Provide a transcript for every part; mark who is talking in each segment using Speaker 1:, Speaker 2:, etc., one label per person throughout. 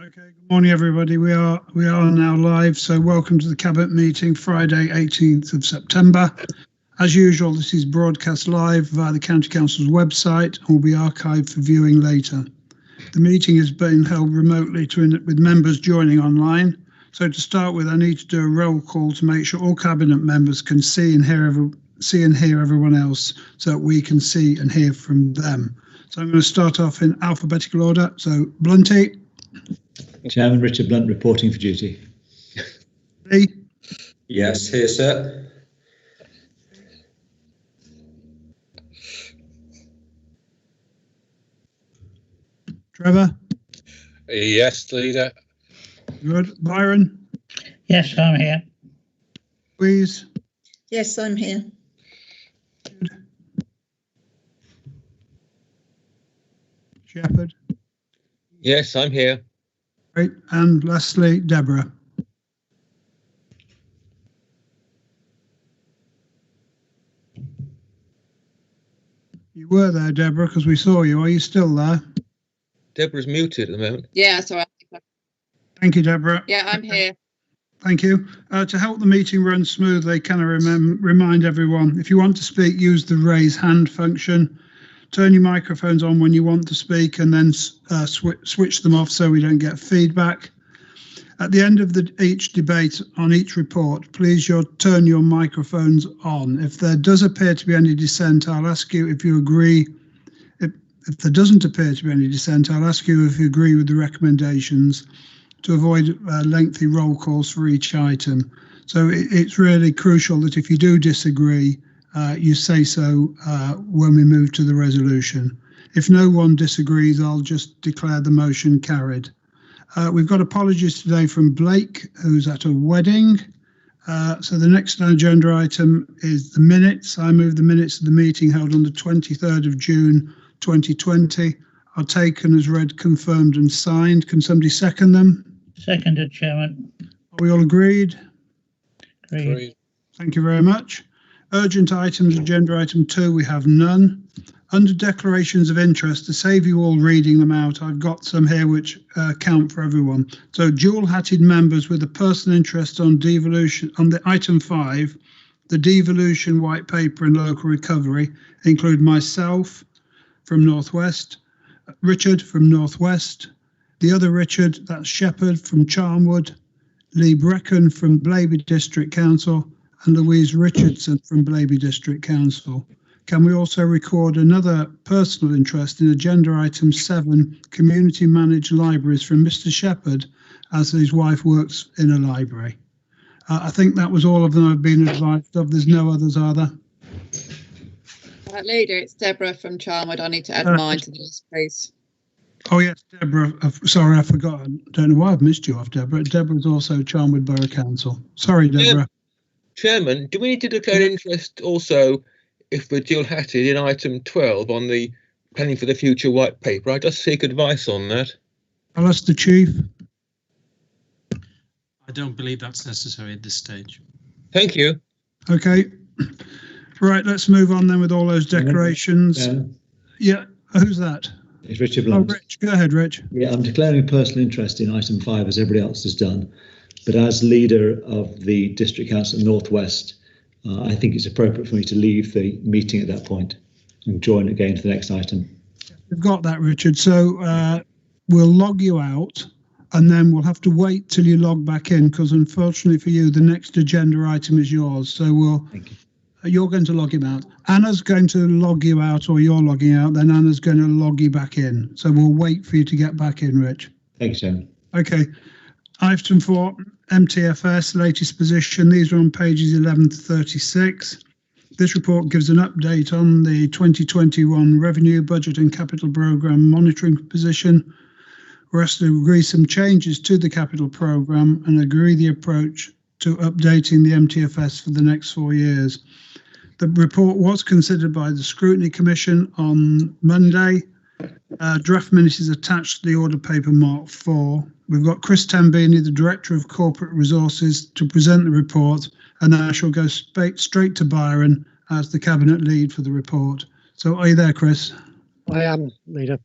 Speaker 1: Okay, good morning everybody. We are now live, so welcome to the Cabinet meeting, Friday 18th of September. As usual, this is broadcast live via the County Council's website and will be archived for viewing later. The meeting is being held remotely with members joining online. So to start with, I need to do a roll call to make sure all Cabinet members can see and hear everyone else, so that we can see and hear from them. So I'm going to start off in alphabetical order. So Blunty.
Speaker 2: Chairman Richard Blunt reporting for duty.
Speaker 1: Lee?
Speaker 3: Yes, here, sir.
Speaker 1: Trevor?
Speaker 4: Yes, leader.
Speaker 1: Good. Byron?
Speaker 5: Yes, I'm here.
Speaker 1: Louise?
Speaker 6: Yes, I'm here.
Speaker 1: Good. Shepherd?
Speaker 4: Yes, I'm here.
Speaker 1: Great. And lastly, Deborah. You were there, Deborah, because we saw you. Are you still there?
Speaker 4: Deborah's muted at the moment.
Speaker 6: Yeah, that's all right.
Speaker 1: Thank you, Deborah.
Speaker 6: Yeah, I'm here.
Speaker 1: Thank you. To help the meeting run smoothly, can I remind everyone, if you want to speak, use the raise hand function. Turn your microphones on when you want to speak and then switch them off so we don't get feedback. At the end of each debate on each report, please turn your microphones on. If there does appear to be any dissent, I'll ask you if you agree. If there doesn't appear to be any dissent, I'll ask you if you agree with the recommendations to avoid lengthy roll calls for each item. So it's really crucial that if you do disagree, you say so when we move to the resolution. If no one disagrees, I'll just declare the motion carried. We've got apologies today from Blake, who's at a wedding. So the next agenda item is the minutes. I move the minutes of the meeting held on the 23rd of June 2020 are taken as read, confirmed and signed. Can somebody second them?
Speaker 5: Seconded, Chairman.
Speaker 1: Are we all agreed?
Speaker 5: Agreed.
Speaker 1: Thank you very much. Urgent items, agenda item 2, we have none. Under declarations of interest, to save you all reading them out, I've got some here which count for everyone. So dual-hatted members with a personal interest on devolution, on the item 5, the devolution white paper and local recovery, include myself from Northwest, Richard from Northwest, the other Richard, that's Shepherd from Charnwood, Lee Brecken from Blaby District Council, and Louise Richardson from Blaby District Council. Can we also record another personal interest in agenda item 7, community managed libraries from Mr. Shepherd, as his wife works in a library? I think that was all of them I've been advised of. There's no others, are there?
Speaker 6: Leader, it's Deborah from Charnwood. I need to add mine to the list, please.
Speaker 1: Oh yes, Deborah. Sorry, I forgot. I don't know why I've missed you off, Deborah. Deborah's also Charnwood Borough Council. Sorry, Deborah.
Speaker 4: Chairman, do we need to declare interest also if we're dual-hatted in item 12 on the planning for the future white paper? I just seek advice on that.
Speaker 1: I'll ask the Chief.
Speaker 7: I don't believe that's necessary at this stage.
Speaker 4: Thank you.
Speaker 1: Okay. Right, let's move on then with all those declarations. Yeah, who's that?
Speaker 2: It's Richard Blunt.
Speaker 1: Oh, Rich. Go ahead, Rich.
Speaker 2: Yeah, I'm declaring a personal interest in item 5 as everybody else has done. But as leader of the District Council North West, I think it's appropriate for me to leave the meeting at that point and join again for the next item.
Speaker 1: We've got that, Richard. So we'll log you out and then we'll have to wait till you log back in because unfortunately for you, the next agenda item is yours. So you're going to log him out. Anna's going to log you out or you're logging out, then Anna's going to log you back in. So we'll wait for you to get back in, Rich.
Speaker 2: Thank you, Chairman.
Speaker 1: Okay. Item 4, Mtfs, latest position. These are on pages 11 to 36. This report gives an update on the 2021 revenue, budget and capital programme monitoring position. We're asked to agree some changes to the capital programme and agree the approach to updating the Mtfs for the next 4 years. The report was considered by the Scrutiny Commission on Monday. Draft minutes is attached to the order paper marked 4. We've got Chris Tambini, the Director of Corporate Resources, to present the report, and then I shall go straight to Byron as the Cabinet lead for the report. So are you there, Chris?
Speaker 8: I am, Leader.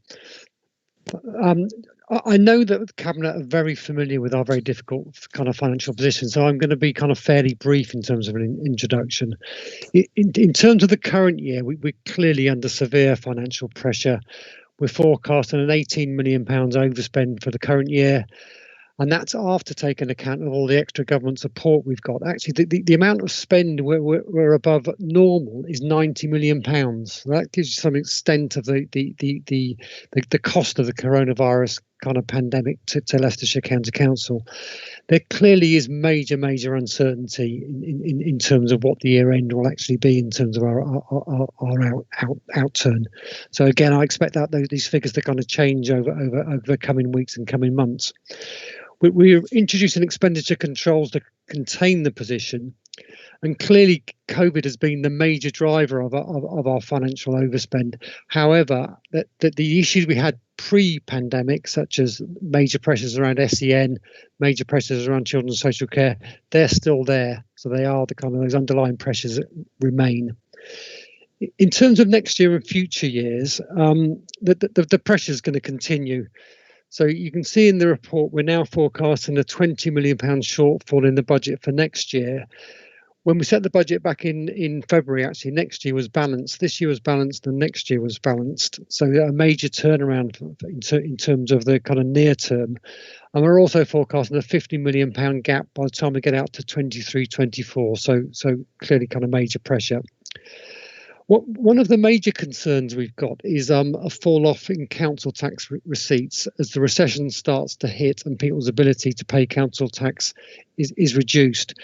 Speaker 8: I know that the Cabinet are very familiar with our very difficult kind of financial position, so I'm going to be kind of fairly brief in terms of an introduction. In terms of the current year, we're clearly under severe financial pressure. We're forecasting an £18 million overspend for the current year, and that's after taking account of all the extra government support we've got. Actually, the amount of spend we're above normal is £90 million. So that gives you some extent of the cost of the coronavirus kind of pandemic to Leicestershire County Council. There clearly is major uncertainty in terms of what the year end will actually be in terms of our outturn. So again, I expect that these figures to kind of change over the coming weeks and coming months. We're introducing expenditure controls to contain the position, and clearly COVID has been the major driver of our financial overspend. However, the issues we had pre-pandemic, such as major pressures around SEN, major pressures around children's social care, they're still there. So they are the kind of those underlying pressures that remain. In terms of next year and future years, the pressure is going to continue. So you can see in the report, we're now forecasting a £20 million shortfall in the budget for next year. When we set the budget back in February, actually, next year was balanced. This year was balanced and next year was balanced. So a major turnaround in terms of the kind of near term. And we're also forecasting a £50 million gap by the time we get out to 23-24. So clearly kind of major pressure. One of the major concerns we've got is a fall off in council tax receipts as the recession starts to hit and people's ability to pay council tax is reduced.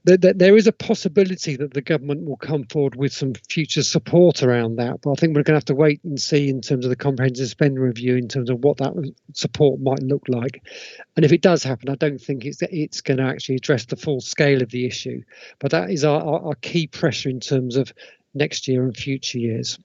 Speaker 8: There is a possibility that the government will come forward with some future support around that, but I think we're going to have to wait and see in terms of the comprehensive spend review in terms of what that support might look like. And if it does happen, I don't think it's going to actually address the full scale of the issue, but that is our key pressure in terms of next year and future years.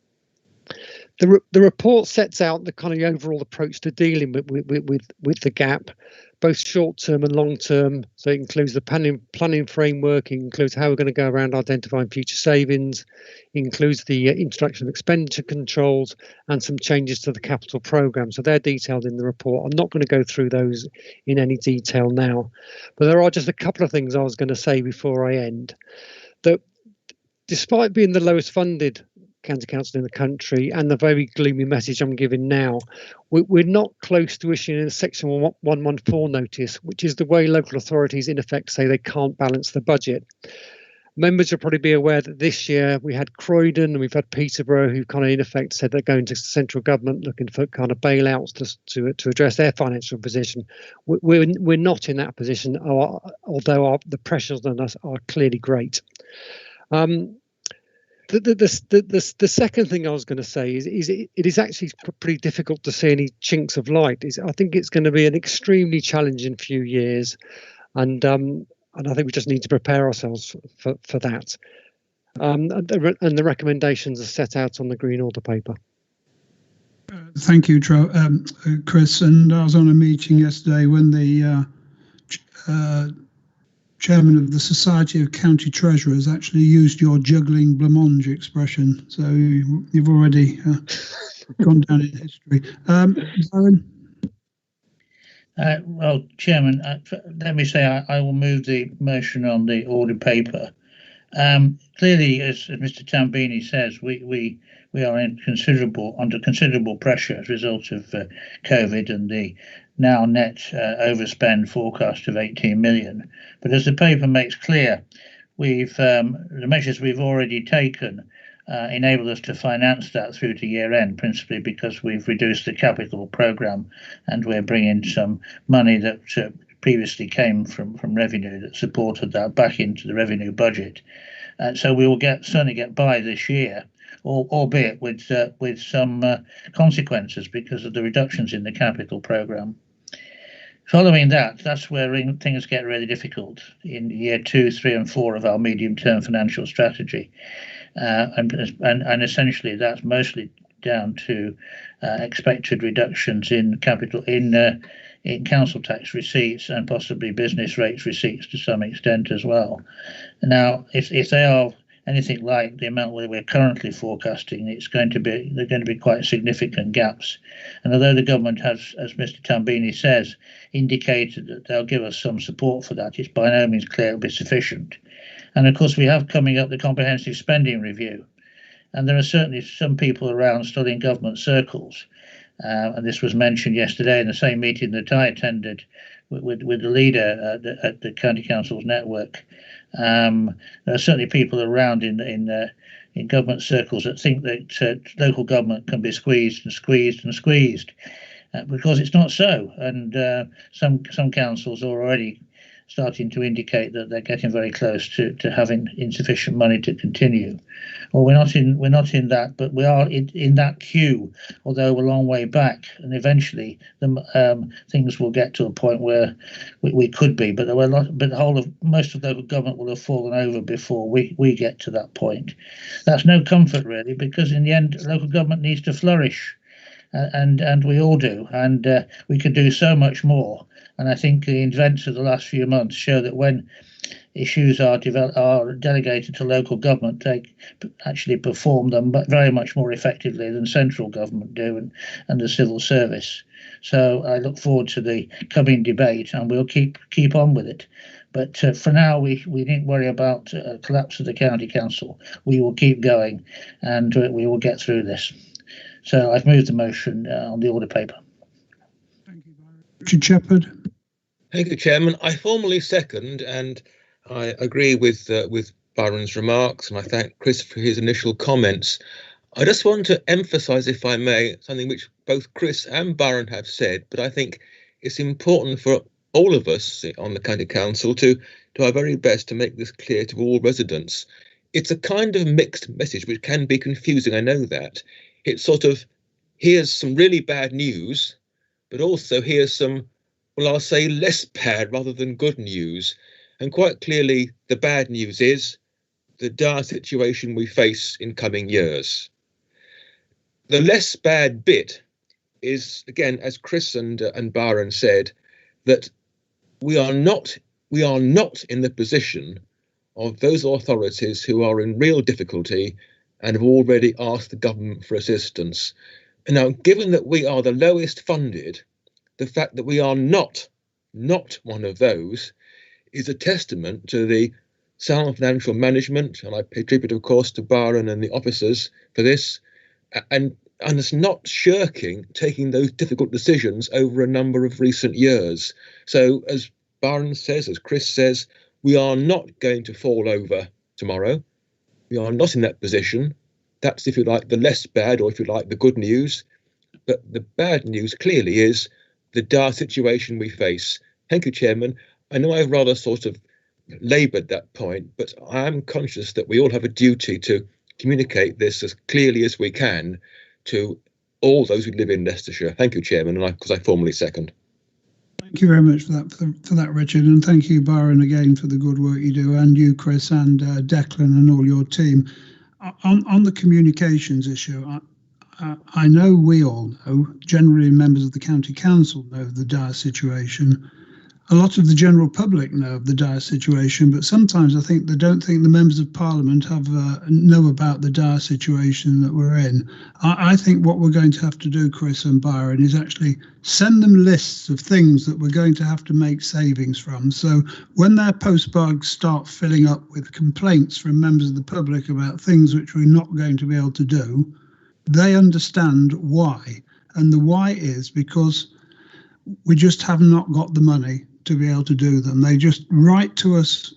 Speaker 8: The report sets out the kind of overall approach to dealing with the gap, both short term and long term. So it includes the planning framework, it includes how we're going to go around identifying future savings, it includes the introduction of expenditure controls and some changes to the capital programme. So they're detailed in the report. I'm not going to go through those in any detail now, but there are just a couple of things I was going to say before I end. That despite being the lowest funded county council in the country and the very gloomy message I'm giving now, we're not close to issuing a section 114 notice, which is the way local authorities in effect say they can't balance the budget. Members will probably be aware that this year we had Croydon and we've had Peterborough who kind of in effect said they're going to central government looking for kind of bailouts to address their financial position. We're not in that position, although the pressures on us are clearly great. The second thing I was going to say is it is actually pretty difficult to see any chinks of light. I think it's going to be an extremely challenging few years, and I think we just need to prepare ourselves for that. And the recommendations are set out on the Green Order paper.
Speaker 1: Thank you, Chris. And I was on a meeting yesterday when the chairman of the Society of County Treasurers actually used your juggling blancmange expression. So you've already gone down in history. Darren?
Speaker 5: Well, Chairman, let me say I will move the motion on the order paper. Clearly, as Mr. Tambini says, we are under considerable pressure as a result of COVID and the now net overspend forecast of 18 million. But as the paper makes clear, the measures we've already taken enable us to finance that through to year end, principally because we've reduced the capital programme and we're bringing some money that previously came from revenue that supported that back into the revenue budget. So we will certainly get by this year, albeit with some consequences because of the reductions in the capital programme. Following that's where things get really difficult in year 2, 3 and 4 of our medium-term financial strategy. And essentially that's mostly down to expected reductions in capital in council tax receipts and possibly business rates receipts to some extent as well. Now, if they are anything like the amount where we're currently forecasting, there are going to be quite significant gaps. And although the government has, as Mr. Tambini says, indicated that they'll give us some support for that, it's by no means clear it'll be sufficient. And of course, we have coming up the comprehensive spending review, and there are certainly some people around still in government circles. And this was mentioned yesterday in the same meeting that I attended with the leader at the County Council's network. There are certainly people around in government circles that think that local government can be squeezed and squeezed and squeezed, because it's not so. And some councils are already starting to indicate that they're getting very close to having insufficient money to continue. Well, we're not in that, but we are in that queue, although we're a long way back, and eventually things will get to a point where we could be. But most of local government will have fallen over before we get to that point. That's no comfort really, because in the end, local government needs to flourish, and we all do, and we could do so much more. And I think the events of the last few months show that when issues are delegated to local government, they actually perform them, but very much more effectively than central government do, and the civil service. So I look forward to the coming debate, and we'll keep on with it. But for now, we needn't worry about a collapse of the county council. We will keep going, and we will get through this. So I've moved the motion on the order paper.
Speaker 1: Thank you, Richard Shepherd.
Speaker 4: Thank you, Chairman. I formally second, and I agree with Byron's remarks, and I thank Chris for his initial comments. I just want to emphasise, if I may, something which both Chris and Byron have said, but I think it's important for all of us on the County Council to do our very best to make this clear to all residents. It's a kind of mixed message which can be confusing, I know that. It's sort of, here's some really bad news, but also here's some, well, I'll say less bad rather than good news. And quite clearly, the bad news is the dire situation we face in coming years. The less bad bit is, again, as Chris and Byron said, that we are not in the position of those authorities who are in real difficulty and have already asked the government for assistance. And now, given that we are the lowest funded, the fact that we are not one of those is a testament to the sound financial management, and I pay tribute, of course, to Byron and the officers for this, and it's not shirking taking those difficult decisions over a number of recent years. So, as Byron says, as Chris says, we are not going to fall over tomorrow. We are not in that position. That's, if you like, the less bad, or if you like, the good news. But the bad news clearly is the dire situation we face. Thank you, Chairman. I know I've rather sort of laboured that point, but I am conscious that we all have a duty to communicate this as clearly as we can to all those who live in Leicestershire. Thank you, Chairman, and because I formally second.
Speaker 1: Thank you very much for that, Richard, and thank you, Byron, again for the good work you do, and you, Chris, and Declan, and all your team. On the communications issue, I know we all know, generally members of the County Council know the dire situation. A lot of the general public know of the dire situation, but sometimes I think they don't think the members of Parliament know about the dire situation that we're in. I think what we're going to have to do, Chris and Byron, is actually send them lists of things that we're going to have to make savings from. So when their postbags start filling up with complaints from members of the public about things which we're not going to be able to do, they understand why. And the why is because we just have not got the money to be able to do them. They just write to us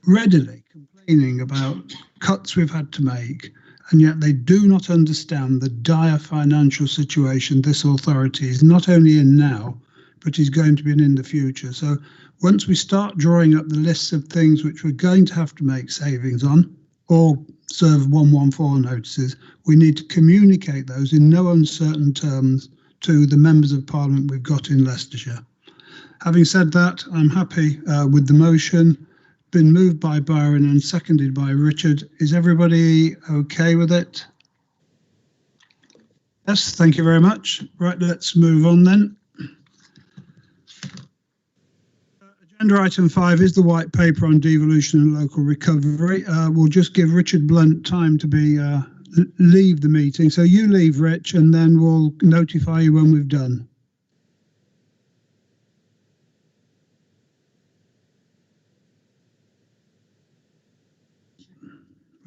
Speaker 1: readily complaining about cuts we've had to make, and yet they do not understand the dire financial situation this authority is not only in now, but is going to be in the future. So once we start drawing up the lists of things which we're going to have to make savings on, or serve 114 notices, we need to communicate those in no uncertain terms to the members of Parliament we've got in Leicestershire. Having said that, I'm happy with the motion. Been moved by Byron and seconded by Richard. Is everybody okay with it? Yes, thank you very much. Right, let's move on then. Agenda item 5 is the white paper on devolution and local recovery. We'll just give Richard Blunt time to leave the meeting. So you leave, Rich, and then we'll notify you when we've done.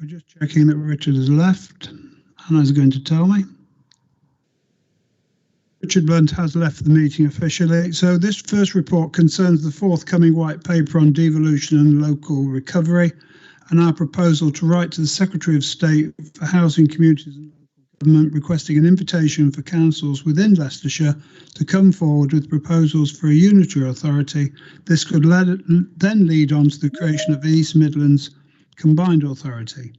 Speaker 1: We're just checking that Richard has left. Anna's going to tell me. Richard Blunt has left the meeting officially. So this first report concerns the forthcoming white paper on devolution and local recovery, and our proposal to write to the Secretary of State for Housing, Communities and Local Government requesting an invitation for councils within Leicestershire to come forward with proposals for a unitary authority. This could then lead on to the creation of the East Midlands Combined Authority.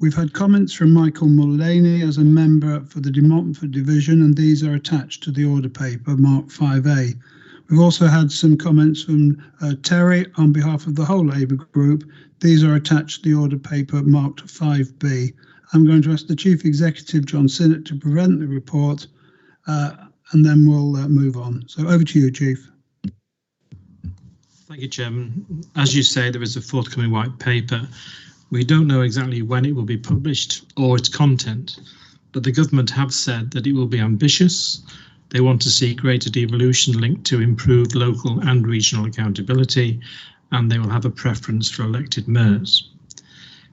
Speaker 1: We've had comments from Michael Mullaney as a member for the De Montfort division, and these are attached to the order paper marked 5A. We've also had some comments from Terry on behalf of the whole Labour group. These are attached to the order paper marked 5B. I'm going to ask the Chief Executive, John Sinnott, to present the report, and then we'll move on. So over to you, Chief.
Speaker 7: Thank you, Chairman. As you say, there is a forthcoming white paper. We don't know exactly when it will be published or its content, but the government have said that it will be ambitious. They want to see greater devolution linked to improved local and regional accountability, and they will have a preference for elected mayors.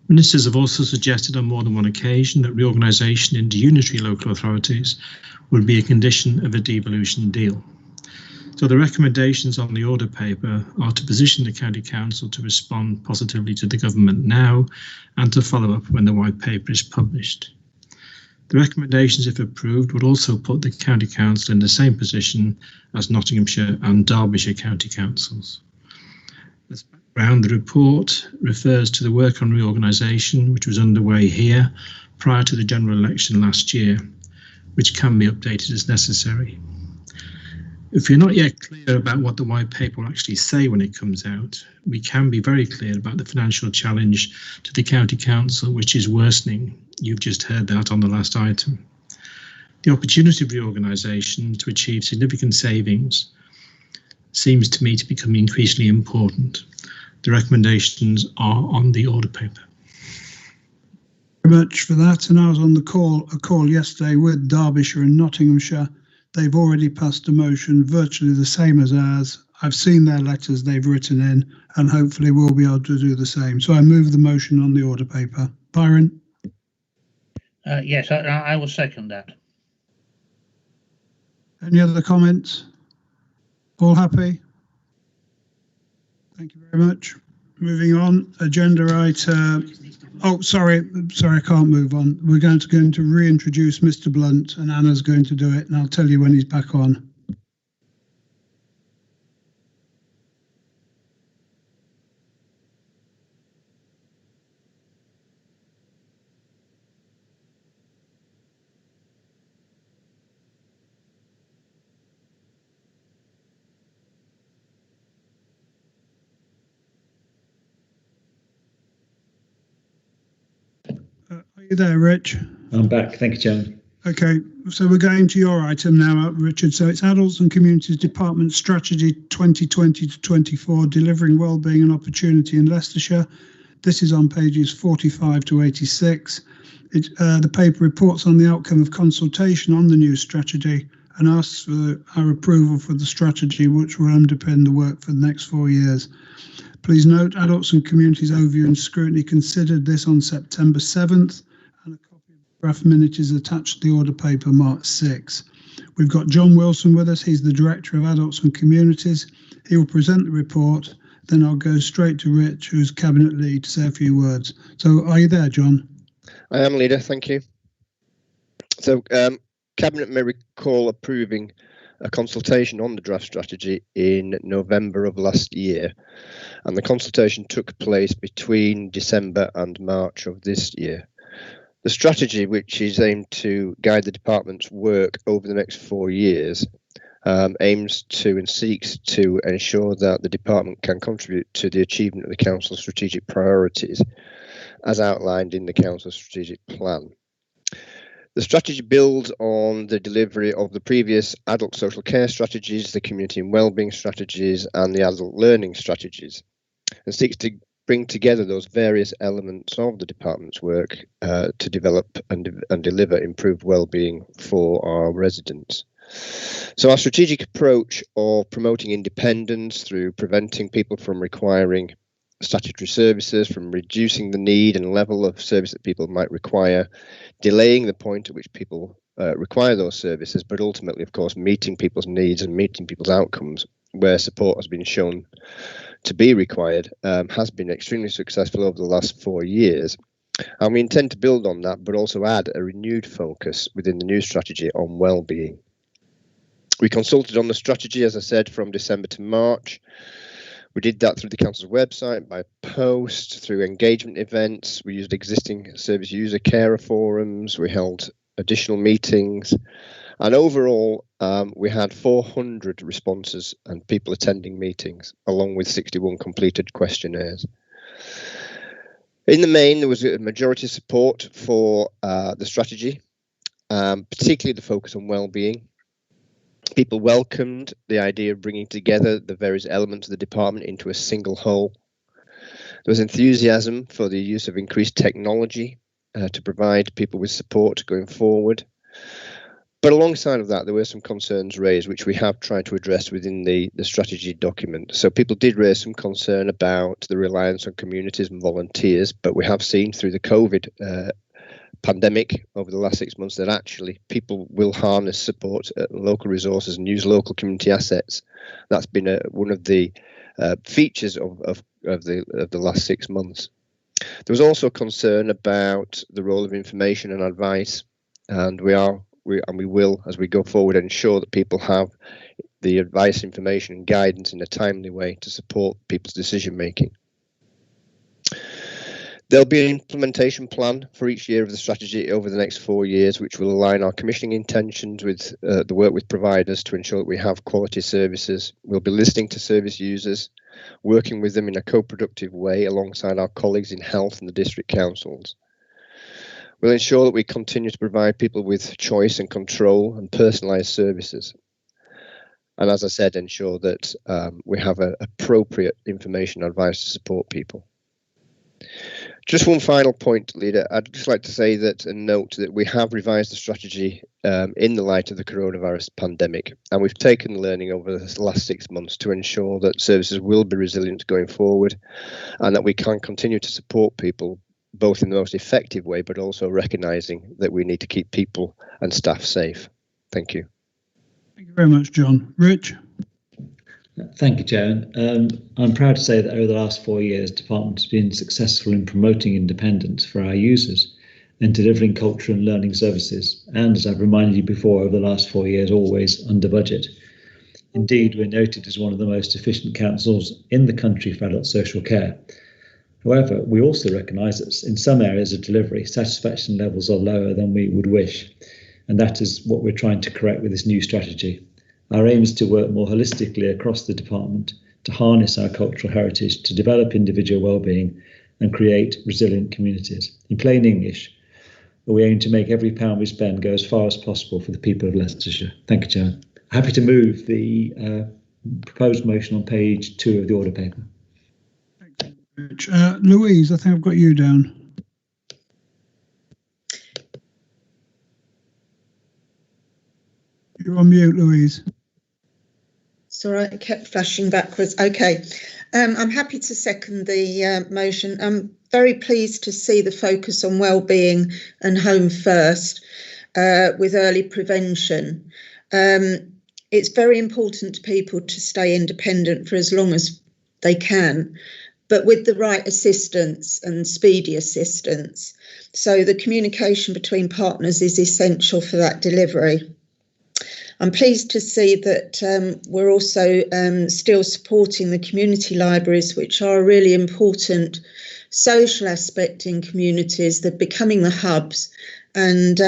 Speaker 7: Ministers have also suggested on more than one occasion that reorganisation into unitary local authorities would be a condition of a devolution deal. So the recommendations on the order paper are to position the County Council to respond positively to the government now and to follow up when the white paper is published. The recommendations, if approved, would also put the County Council in the same position as Nottinghamshire and Derbyshire County Councils. As background, the report refers to the work on reorganisation which was underway here prior to the general election last year, which can be updated as necessary. If you're not yet clear about what the white paper will actually say when it comes out, we can be very clear about the financial challenge to the County Council, which is worsening. You've just heard that on the last item. The opportunity of reorganisation to achieve significant savings seems to me to become increasingly important. The recommendations are on the order paper.
Speaker 1: Very much for that. And I was on a call yesterday with Derbyshire and Nottinghamshire. They've already passed a motion virtually the same as ours. I've seen their letters they've written in, and hopefully we'll be able to do the same. So I move the motion on the order paper. Byron?
Speaker 5: Yes, I will second that.
Speaker 1: Any other comments? All happy? Thank you very much. Moving on, agenda item. Oh, sorry, I can't move on. We're going to reintroduce Mr. Blunt, and Anna's going to do it, and I'll tell you when he's back on. Are you there, Rich?
Speaker 2: I'm back. Thank you, Chairman.
Speaker 1: Okay, so we're going to your item now, Richard. So it's Adults and Communities Department Strategy 2020 to 24, Delivering Wellbeing and Opportunity in Leicestershire. This is on pages 45 to 86. The paper reports on the outcome of consultation on the new strategy and asks for our approval for the strategy, which will underpin the work for the next 4 years. Please note, Adults and Communities Overview and Scrutiny considered this on September 7th, and a copy of the draft minute is attached to the order paper marked 6. We've got John Wilson with us. He's the Director of Adults and Communities. He will present the report. Then I'll go straight to Rich, who's Cabinet Lead, to say a few words. So are you there, John?
Speaker 9: I am, Leader. Thank you. So Cabinet may recall approving a consultation on the draft strategy in November of last year, and the consultation took place between December and March of this year. The strategy, which is aimed to guide the department's work over the next 4 years, aims to and seeks to ensure that the department can contribute to the achievement of the Council's strategic priorities as outlined in the Council's strategic plan. The strategy builds on the delivery of the previous adult social care strategies, the community and wellbeing strategies, and the adult learning strategies, and seeks to bring together those various elements of the department's work to develop and deliver improved wellbeing for our residents. So our strategic approach of promoting independence through preventing people from requiring statutory services, from reducing the need and level of service that people might require, delaying the point at which people require those services, but ultimately, of course, meeting people's needs and meeting people's outcomes where support has been shown to be required, has been extremely successful over the last 4 years. And we intend to build on that, but also add a renewed focus within the new strategy on wellbeing. We consulted on the strategy, as I said, from December to March. We did that through the council's website, by post, through engagement events. We used existing service user carer forums. We held additional meetings. And overall, we had 400 responses and people attending meetings, along with 61 completed questionnaires. In the main, there was a majority support for the strategy, particularly the focus on wellbeing. People welcomed the idea of bringing together the various elements of the department into a single whole. There was enthusiasm for the use of increased technology to provide people with support going forward. But alongside of that, there were some concerns raised, which we have tried to address within the strategy document. So people did raise some concern about the reliance on communities and volunteers, but we have seen through the COVID pandemic over the last 6 months that actually people will harness support local resources and use local community assets. That's been one of the features of the last 6 months. There was also concern about the role of information and advice, and we will, as we go forward, ensure that people have the advice, information and guidance in a timely way to support people's decision making. There'll be an implementation plan for each year of the strategy over the next 4 years, which will align our commissioning intentions with the work with providers to ensure that we have quality services. We'll be listening to service users, working with them in a co-productive way alongside our colleagues in health and the district councils. We'll ensure that we continue to provide people with choice and control and personalised services. And as I said, ensure that we have appropriate information and advice to support people. Just one final point, Leader. I'd just like to say that and note that we have revised the strategy in the light of the coronavirus pandemic, and we've taken the learning over the last 6 months to ensure that services will be resilient going forward and that we can continue to support people both in the most effective way, but also recognising that we need to keep people and staff safe. Thank you.
Speaker 1: Thank you very much, John. Rich?
Speaker 2: Thank you, Chair. I'm proud to say that over the last 4 years, the Department has been successful in promoting independence for our users and delivering culture and learning services. And as I've reminded you before, over the last 4 years, always under budget. Indeed, we're noted as one of the most efficient councils in the country for adult social care. However, we also recognise that in some areas of delivery, satisfaction levels are lower than we would wish. And that is what we're trying to correct with this new strategy. Our aim is to work more holistically across the department, to harness our cultural heritage, to develop individual wellbeing and create resilient communities. In plain English, we aim to make every pound we spend go as far as possible for the people of Leicestershire. Thank you, Chair. Happy to move the proposed motion on page 2 of the order paper.
Speaker 1: Rich. Louise, I think I've got you down. You're on mute, Louise.
Speaker 10: Sorry, it kept flashing backwards. Okay, I'm happy to second the motion. I'm very pleased to see the focus on wellbeing and home first with early prevention. It's very important to people to stay independent for as long as they can, but with the right assistance and speedy assistance. So the communication between partners is essential for that delivery. I'm pleased to see that we're also still supporting the community libraries, which are a really important social aspect in communities. They're becoming the hubs, and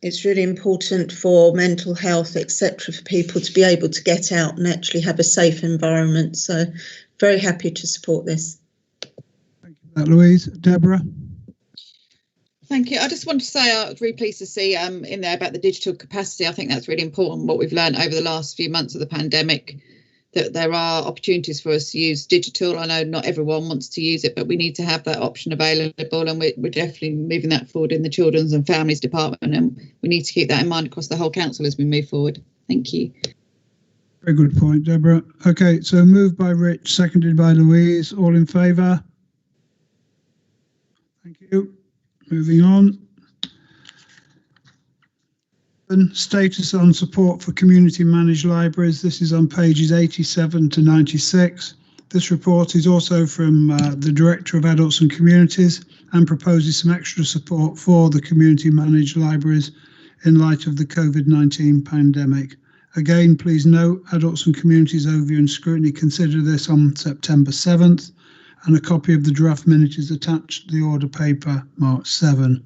Speaker 10: it's really important for mental health, etc., for people to be able to get out and actually have a safe environment. So very happy to support this.
Speaker 1: Thank you for that, Louise. Deborah?
Speaker 6: Thank you. I just wanted to say I was really pleased to see in there about the digital capacity. I think that's really important, what we've learned over the last few months of the pandemic, that there are opportunities for us to use digital. I know not everyone wants to use it, but we need to have that option available, and we're definitely moving that forward in the Children's and Families Department, and we need to keep that in mind across the whole council as we move forward. Thank you.
Speaker 1: Very good point, Deborah. Okay, so moved by Rich, seconded by Louise. All in favour? Thank you. Moving on. Status on support for community managed libraries. This is on pages 87 to 96. This report is also from the Director of Adults and Communities and proposes some extra support for the community managed libraries in light of the COVID-19 pandemic. Again, please note, Adults and Communities Overview and Scrutiny consider this on September 7th, and a copy of the draft minute is attached to the order paper March 7.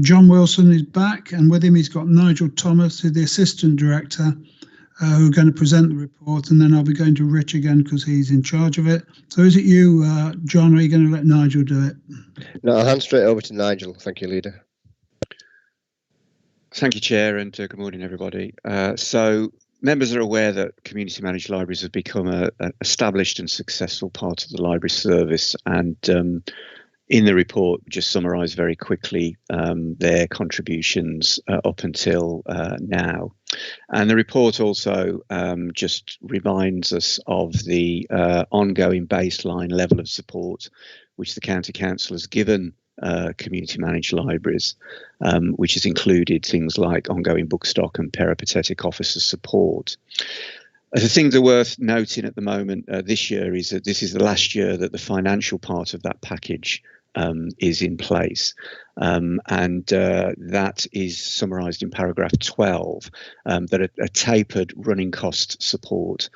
Speaker 1: John Wilson is back, and with him he's got Nigel Thomas, who's the Assistant Director, who are going to present the report, and then I'll be going to Rich again because he's in charge of it. So is it you, John, or are you going to let Nigel do it?
Speaker 9: No, I'll hand straight over to Nigel. Thank you, Leader.
Speaker 11: Thank you, Chair, and good morning, everybody. So members are aware that community managed libraries have become an established and successful part of the library service, and in the report, just summarise very quickly their contributions up until now. And the report also just reminds us of the ongoing baseline level of support which the County Council has given community managed libraries, which has included things like ongoing book stock and peripatetic officer support. The things that are worth noting at the moment this year is that this is the last year that the financial part of that package is in place, and that is summarised in paragraph 12, that a tapered running cost support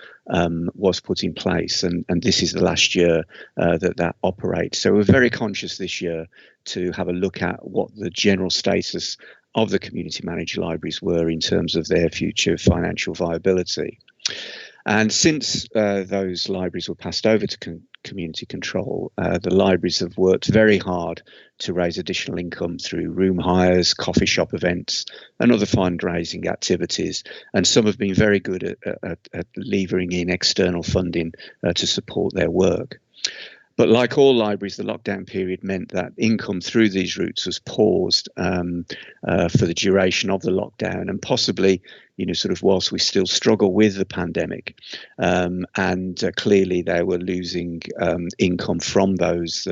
Speaker 11: was put in place, and this is the last year that operates. So we're very conscious this year to have a look at what the general status of the community managed libraries were in terms of their future financial viability. And since those libraries were passed over to community control, the libraries have worked very hard to raise additional income through room hires, coffee shop events and other fundraising activities, and some have been very good at levering in external funding to support their work. But like all libraries, the lockdown period meant that income through these routes was paused for the duration of the lockdown, and possibly, sort of whilst we still struggle with the pandemic, and clearly they were losing income from those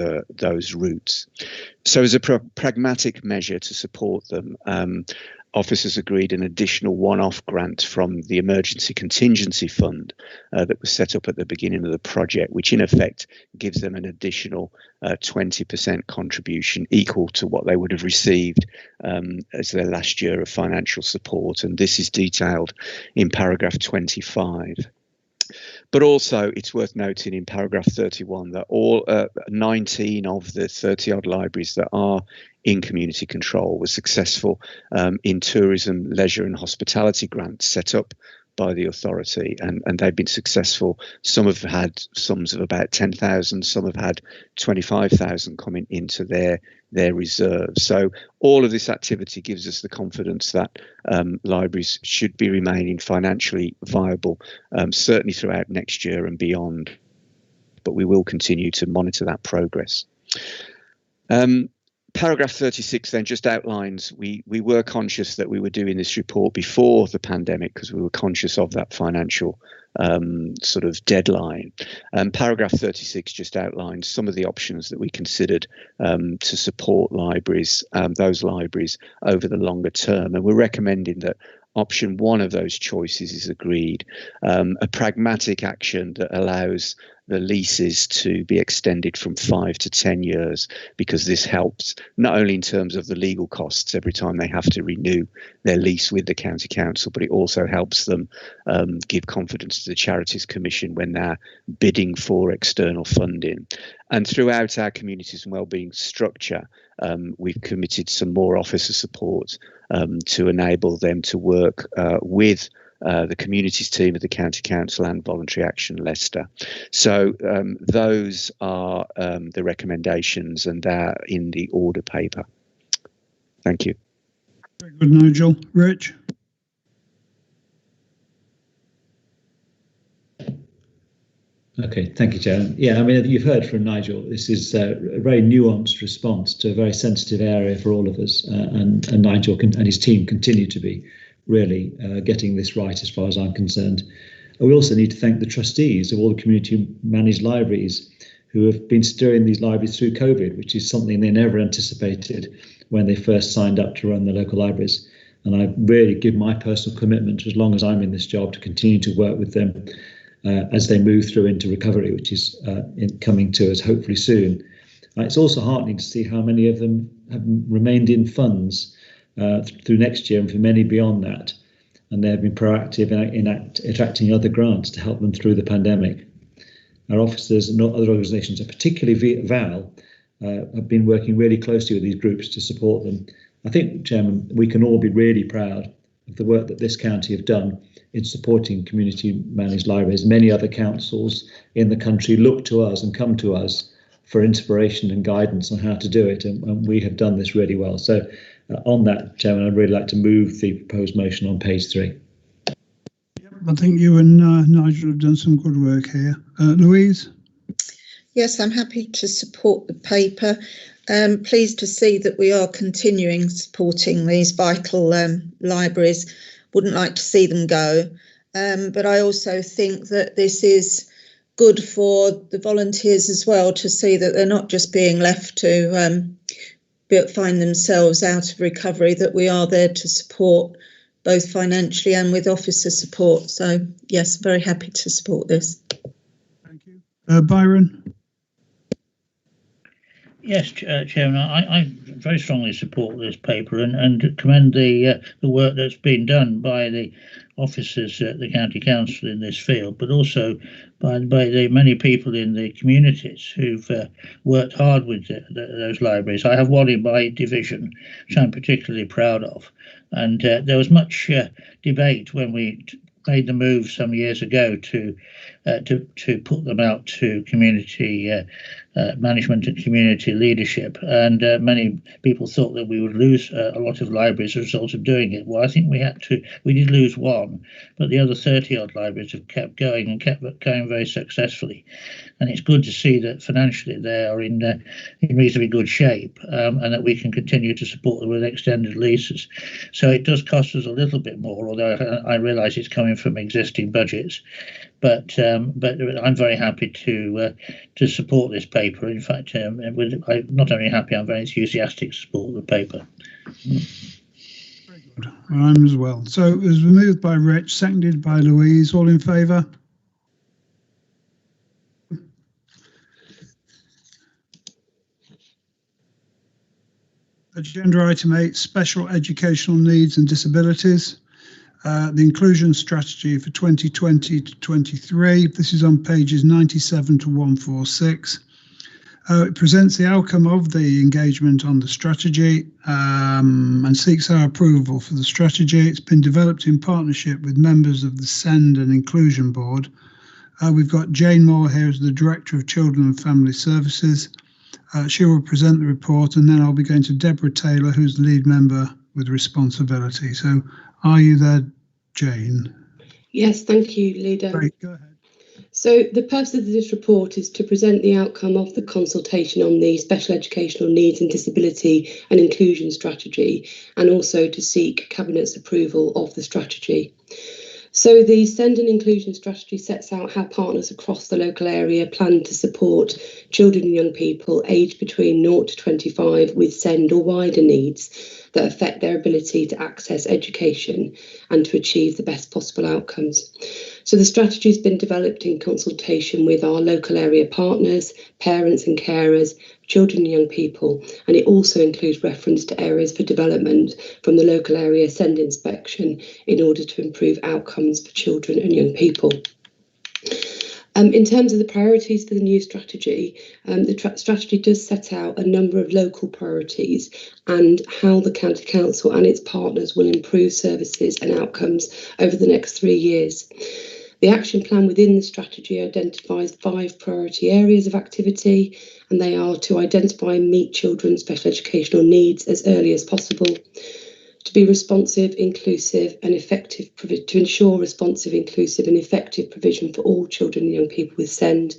Speaker 11: routes. So as a pragmatic measure to support them, officers agreed an additional one-off grant from the Emergency Contingency Fund that was set up at the beginning of the project, which in effect gives them an additional 20% contribution equal to what they would have received as their last year of financial support. And this is detailed in paragraph 25. But also it's worth noting in paragraph 31 that all 19 of the 30 odd libraries that are in community control were successful in tourism, leisure and hospitality grants set up by the authority, and they've been successful. Some have had sums of about 10,000, some have had 25,000 coming into their reserves. So all of this activity gives us the confidence that libraries should be remaining financially viable, certainly throughout next year and beyond, but we will continue to monitor that progress. Paragraph 36 then just outlines we were conscious that we were doing this report before the pandemic because we were conscious of that financial sort of deadline. Paragraph 36 just outlines some of the options that we considered to support libraries, those libraries over the longer term, and we're recommending that option one of those choices is agreed, a pragmatic action that allows the leases to be extended from 5 to 10 years, because this helps not only in terms of the legal costs every time they have to renew their lease with the County Council, but it also helps them give confidence to the Charities Commission when they're bidding for external funding. And throughout our communities and wellbeing structure, we've committed some more officer support to enable them to work with the communities team of the County Council and Voluntary Action Leicester. So those are the recommendations, and they're in the order paper. Thank you.
Speaker 1: Very good, Nigel. Rich?
Speaker 2: Okay, thank you, Chair. Yeah, I mean, you've heard from Nigel. This is a very nuanced response to a very sensitive area for all of us, and Nigel and his team continue to be really getting this right as far as I'm concerned. We also need to thank the trustees of all the community managed libraries who have been steering these libraries through COVID, which is something they never anticipated when they first signed up to run the local libraries. And I really give my personal commitment, as long as I'm in this job, to continue to work with them as they move through into recovery, which is coming to us hopefully soon. It's also heartening to see how many of them have remained in funds through next year and for many beyond that. And they have been proactive in attracting other grants to help them through the pandemic. Our officers and other organisations, particularly VAL, have been working really closely with these groups to support them. I think, Chairman, we can all be really proud of the work that this county have done in supporting community managed libraries. Many other councils in the country look to us and come to us for inspiration and guidance on how to do it, and we have done this really well. So on that, Chairman, I'd really like to move the proposed motion on page 3.
Speaker 1: I think you and Nigel have done some good work here. Louise?
Speaker 10: Yes, I'm happy to support the paper. Pleased to see that we are continuing supporting these vital libraries. Wouldn't like to see them go. But I also think that this is good for the volunteers as well, to see that they're not just being left to find themselves out of recovery, that we are there to support both financially and with officer support. So yes, very happy to support this.
Speaker 1: Thank you. Byron?
Speaker 5: Yes, Chairman, I very strongly support this paper and commend the work that's been done by the officers at the County Council in this field, but also by the many people in the communities who've worked hard with those libraries. I have one in my division, which I'm particularly proud of, and there was much debate when we made the move some years ago to put them out to community management and community leadership, and many people thought that we would lose a lot of libraries as a result of doing it. Well, I think we did lose one, but the other 30-odd libraries have kept going and kept going very successfully, and it's good to see that financially they are in reasonably good shape, and that we can continue to support them with extended leases. So it does cost us a little bit more, although I realise it's coming from existing budgets. But I'm very happy to support this paper. In fact, I'm not only happy, I'm very enthusiastic to support the paper.
Speaker 1: Very good. I'm as well. So it was moved by Rich, seconded by Louise. All in favour? Agenda item 8, special educational needs and disabilities. The inclusion strategy for 2020 to 23. This is on pages 97 to 146. It presents the outcome of the engagement on the strategy and seeks our approval for the strategy. It's been developed in partnership with members of the SEND and Inclusion Board. We've got Jane Moore here as the Director of Children and Family Services. She will present the report, and then I'll be going to Deborah Taylor, who's the lead member with responsibility. So are you there, Jane?
Speaker 12: Yes, thank you, Leader.
Speaker 1: Great, go ahead.
Speaker 12: So the purpose of this report is to present the outcome of the consultation on the Special Educational Needs and Disability and Inclusion Strategy, and also to seek Cabinet's approval of the strategy. So the SEND and Inclusion Strategy sets out how partners across the local area plan to support children and young people aged between 0 to 25 with SEND or wider needs that affect their ability to access education and to achieve the best possible outcomes. So the strategy has been developed in consultation with our local area partners, parents and carers, children and young people, and it also includes reference to areas for development from the local area SEND inspection in order to improve outcomes for children and young people. In terms of the priorities for the new strategy, the strategy does set out a number of local priorities and how the County Council and its partners will improve services and outcomes over the next 3 years. The action plan within the strategy identifies 5 priority areas of activity, and they are to identify and meet children's special educational needs as early as possible, to be responsive, inclusive and effective, to ensure responsive, inclusive and effective provision for all children and young people with SEND,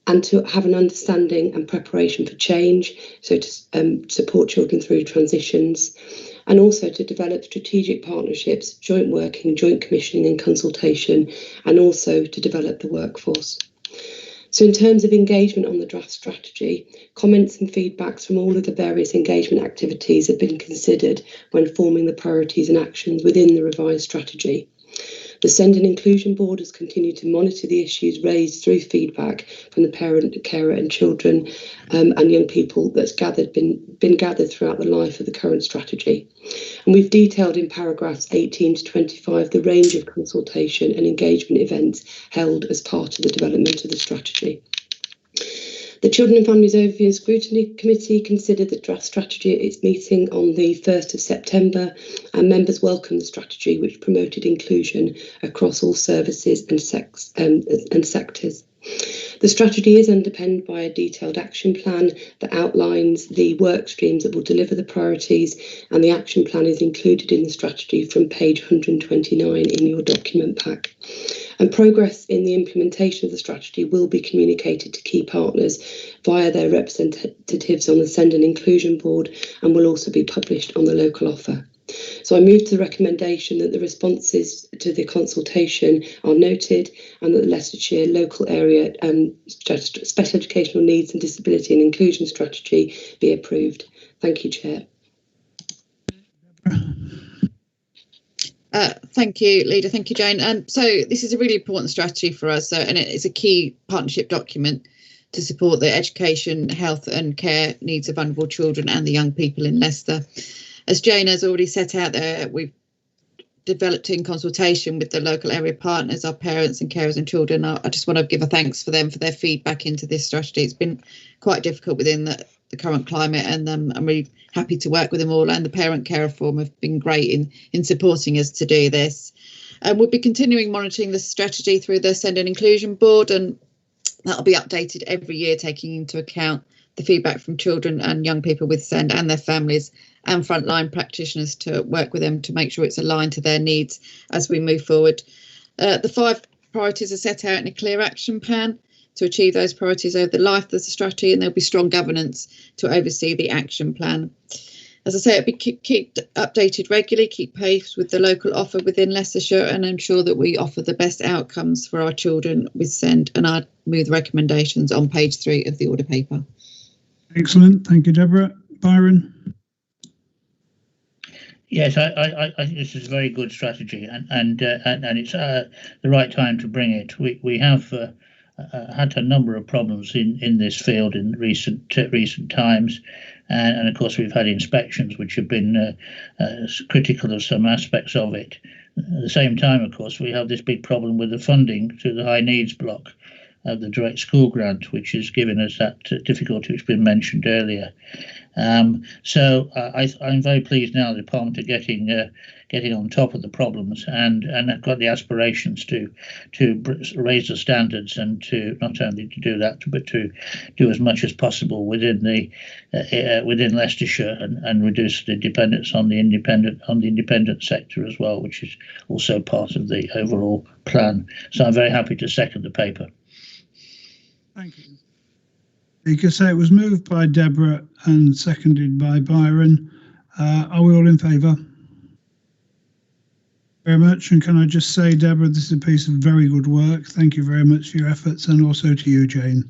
Speaker 12: and to have an understanding and preparation for change, so to support children through transitions, and also to develop strategic partnerships, joint working, joint commissioning and consultation, and also to develop the workforce. So in terms of engagement on the draft strategy, comments and feedbacks from all of the various engagement activities have been considered when forming the priorities and actions within the revised strategy. The SEND and Inclusion Board has continued to monitor the issues raised through feedback from the parent, carer and children and young people that's been gathered throughout the life of the current strategy. And we've detailed in paragraphs 18 to 25 the range of consultation and engagement events held as part of the development of the strategy. The Children and Families Overview and Scrutiny Committee considered the draft strategy at its meeting on the 1st of September, and members welcomed the strategy, which promoted inclusion across all services and sectors. The strategy is underpinned by a detailed action plan that outlines the work streams that will deliver the priorities, and the action plan is included in the strategy from page 129 in your document pack. And progress in the implementation of the strategy will be communicated to key partners via their representatives on the SEND and Inclusion Board, and will also be published on the local offer. So I move to the recommendation that the responses to the consultation are noted, and that the Leicestershire local area special educational needs and disability and inclusion strategy be approved. Thank you, Chair.
Speaker 6: Thank you, Leader. Thank you, Jane. So this is a really important strategy for us, and it's a key partnership document to support the education, health and care needs of vulnerable children and the young people in Leicester. As Jane has already set out there, we've developed in consultation with the local area partners, our parents and carers and children. I just want to give a thanks for them for their feedback into this strategy. It's been quite difficult within the current climate, and I'm really happy to work with them all, and the parent carer forum have been great in supporting us to do this. We'll be continuing monitoring the strategy through the SEND and Inclusion Board, and that'll be updated every year, taking into account the feedback from children and young people with SEND and their families, and frontline practitioners to work with them to make sure it's aligned to their needs as we move forward. The 5 priorities are set out in a clear action plan to achieve those priorities over the life of the strategy, and there'll be strong governance to oversee the action plan. As I say, it'll be keep updated regularly, keep pace with the local offer within Leicestershire, and ensure that we offer the best outcomes for our children with SEND. And I'd move the recommendations on page 3 of the order paper.
Speaker 1: Excellent. Thank you, Deborah. Byron?
Speaker 5: Yes, I think this is a very good strategy, and it's the right time to bring it. We have had a number of problems in this field in recent times, and of course we've had inspections which have been critical of some aspects of it. At the same time, of course, we have this big problem with the funding to the high needs block of the direct school grant, which has given us that difficulty which has been mentioned earlier. So I'm very pleased now the Department are getting on top of the problems, and have got the aspirations to raise the standards, and to not only to do that, but to do as much as possible within Leicestershire, and reduce the dependence on the independent sector as well, which is also part of the overall plan. So I'm very happy to second the paper.
Speaker 1: Thank you. You can say it was moved by Deborah and seconded by Byron. Are we all in favour? Very much. And can I just say, Deborah, this is a piece of very good work. Thank you very much for your efforts, and also to you, Jane.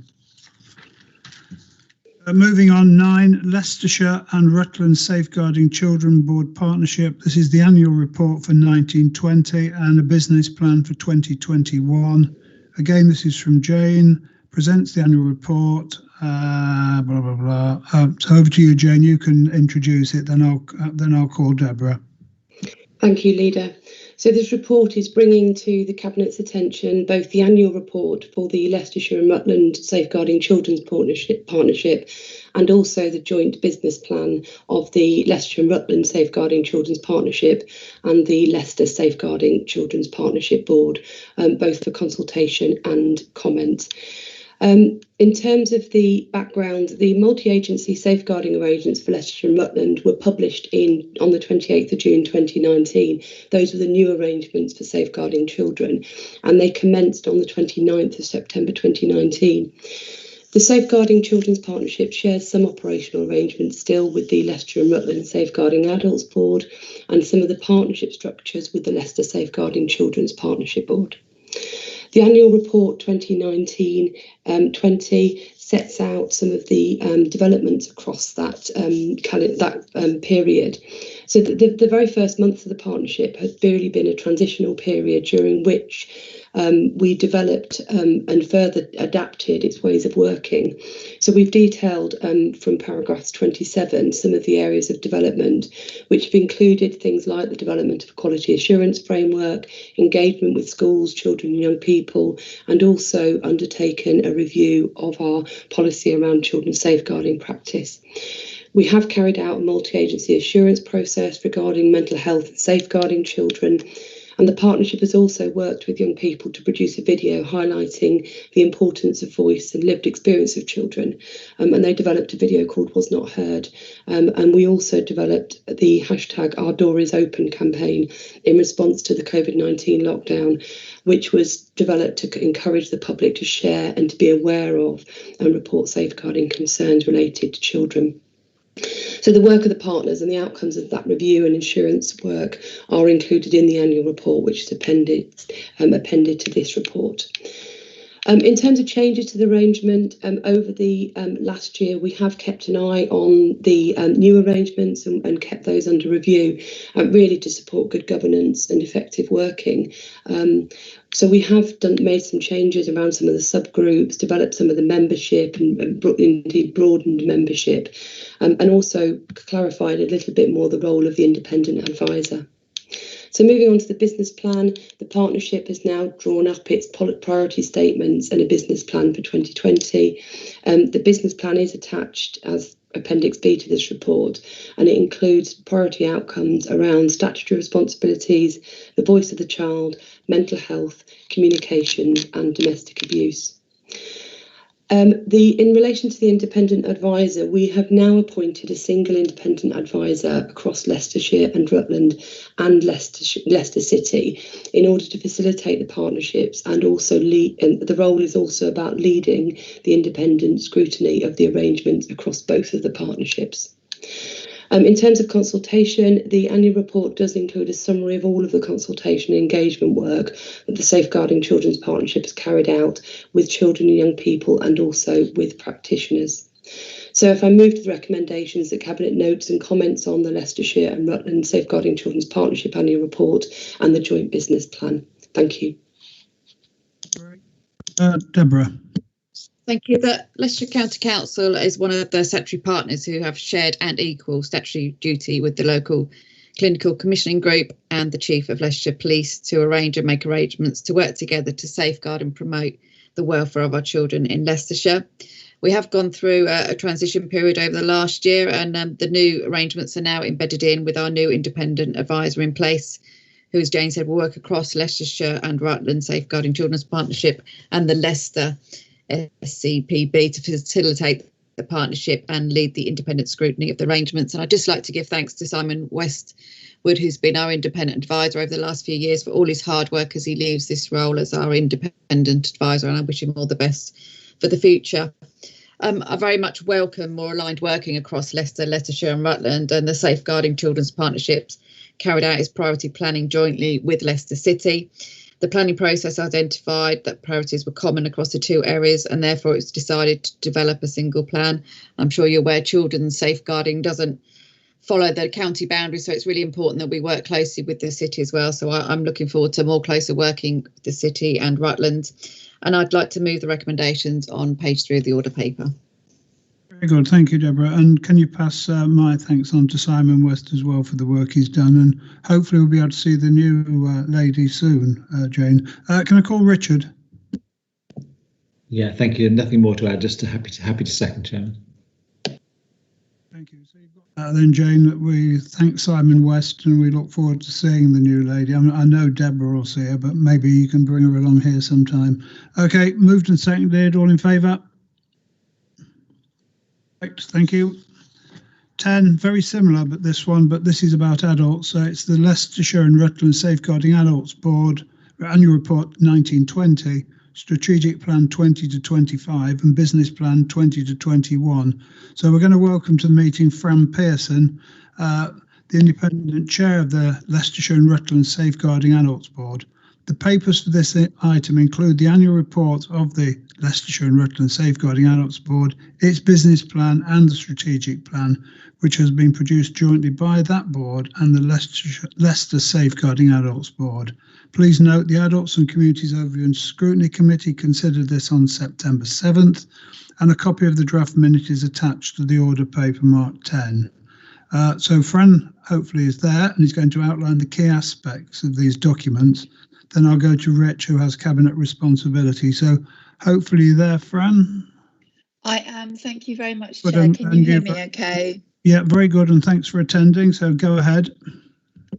Speaker 1: Moving on, 9, Leicestershire and Rutland Safeguarding Children Board Partnership. This is the annual report for 1920 and a business plan for 2021. Again, this is from Jane. Presents the annual report. Blah blah blah. So over to you, Jane. You can introduce it. Then I'll call Deborah.
Speaker 12: Thank you, Leader. So this report is bringing to the Cabinet's attention both the annual report for the Leicestershire and Rutland Safeguarding Children's Partnership and also the joint business plan of the Leicestershire and Rutland Safeguarding Children's Partnership and the Leicester Safeguarding Children's Partnership Board, both for consultation and comment. In terms of the background, the multi-agency safeguarding arrangements for Leicestershire and Rutland were published on the 28th of June 2019. Those were the new arrangements for safeguarding children, and they commenced on the 29th of September 2019. The Safeguarding Children's Partnership shares some operational arrangements still with the Leicestershire and Rutland Safeguarding Adults Board and some of the partnership structures with the Leicester Safeguarding Children's Partnership Board. The annual report 2019-20 sets out some of the developments across that period. So the very first months of the partnership had really been a transitional period during which we developed and further adapted its ways of working. So we've detailed from paragraphs 27 some of the areas of development, which have included things like the development of a quality assurance framework, engagement with schools, children and young people, and also undertaken a review of our policy around children's safeguarding practice. We have carried out a multi-agency assurance process regarding mental health and safeguarding children, and the partnership has also worked with young people to produce a video highlighting the importance of voice and lived experience of children. And they developed a video called Was Not Heard. And we also developed the hashtag Our Door Is Open campaign in response to the COVID-19 lockdown, which was developed to encourage the public to share and to be aware of and report safeguarding concerns related to children. So the work of the partners and the outcomes of that review and insurance work are included in the annual report, which is appended to this report. In terms of changes to the arrangement, over the last year, we have kept an eye on the new arrangements and kept those under review, really to support good governance and effective working. So we have made some changes around some of the subgroups, developed some of the membership and indeed broadened membership, and also clarified a little bit more the role of the independent advisor. So moving on to the business plan, the partnership has now drawn up its priority statements and a business plan for 2020. The business plan is attached as Appendix B to this report, and it includes priority outcomes around statutory responsibilities, the voice of the child, mental health, communication and domestic abuse. In relation to the independent advisor, we have now appointed a single independent advisor across Leicestershire and Rutland and Leicester City in order to facilitate the partnerships and also lead. And the role is also about leading the independent scrutiny of the arrangements across both of the partnerships. In terms of consultation, the annual report does include a summary of all of the consultation and engagement work that the Safeguarding Children's Partnership has carried out with children and young people and also with practitioners. So if I move to the recommendations, the Cabinet notes and comments on the Leicestershire and Rutland Safeguarding Children's Partnership annual report and the joint business plan. Thank you.
Speaker 1: Deborah.
Speaker 6: Thank you. The Leicestershire County Council is one of the statutory partners who have shared and equal statutory duty with the local clinical commissioning group and the Chief of Leicestershire Police to arrange and make arrangements to work together to safeguard and promote the welfare of our children in Leicestershire. We have gone through a transition period over the last year, and the new arrangements are now embedded in with our new independent advisor in place, who, as Jane said, will work across Leicestershire and Rutland Safeguarding Children's Partnership and the Leicester SCPB to facilitate the partnership and lead the independent scrutiny of the arrangements. And I'd just like to give thanks to Simon Westwood, who's been our independent advisor over the last few years, for all his hard work as he leaves this role as our independent advisor, and I wish him all the best for the future. I very much welcome more aligned working across Leicester, Leicestershire and Rutland, and the Safeguarding Children's Partnerships carried out its priority planning jointly with Leicester City. The planning process identified that priorities were common across the two areas, and therefore it was decided to develop a single plan. I'm sure you're aware children's safeguarding doesn't follow the county boundaries, so it's really important that we work closely with the city as well. So I'm looking forward to more closer working with the city and Rutland. And I'd like to move the recommendations on page 3 of the order paper.
Speaker 1: Very good, thank you, Deborah. And can you pass my thanks on to Simon West as well for the work he's done, and hopefully we'll be able to see the new lady soon, Jane. Can I call Richard?
Speaker 2: Yeah, thank you. Nothing more to add, just happy to second, Chairman.
Speaker 1: Thank you. So you've got then, Jane, that we thank Simon West and we look forward to seeing the new lady. I know Deborah will see her, but maybe you can bring her along here sometime. Okay, moved and seconded, all in favour? Thank you. 10, very similar, but this is about adults. So it's the Leicestershire and Rutland Safeguarding Adults Board Annual Report 1920, Strategic Plan 20 to 25 and Business Plan 20 to 21. So we're going to welcome to the meeting Fran Pearson, the Independent Chair of the Leicestershire and Rutland Safeguarding Adults Board. The papers for this item include the annual report of the Leicestershire and Rutland Safeguarding Adults Board, its business plan and the strategic plan, which has been produced jointly by that board and the Leicester Safeguarding Adults Board. Please note the Adults and Communities Overview and Scrutiny Committee considered this on September 7th, and a copy of the draft minute is attached to the order paper marked 10. So Fran hopefully is there and he's going to outline the key aspects of these documents. Then I'll go to Rich, who has cabinet responsibility. So hopefully you're there, Fran.
Speaker 13: I am. Thank you very much, Chair. Can you hear me okay?
Speaker 1: Yeah, very good. And thanks for attending. So go ahead.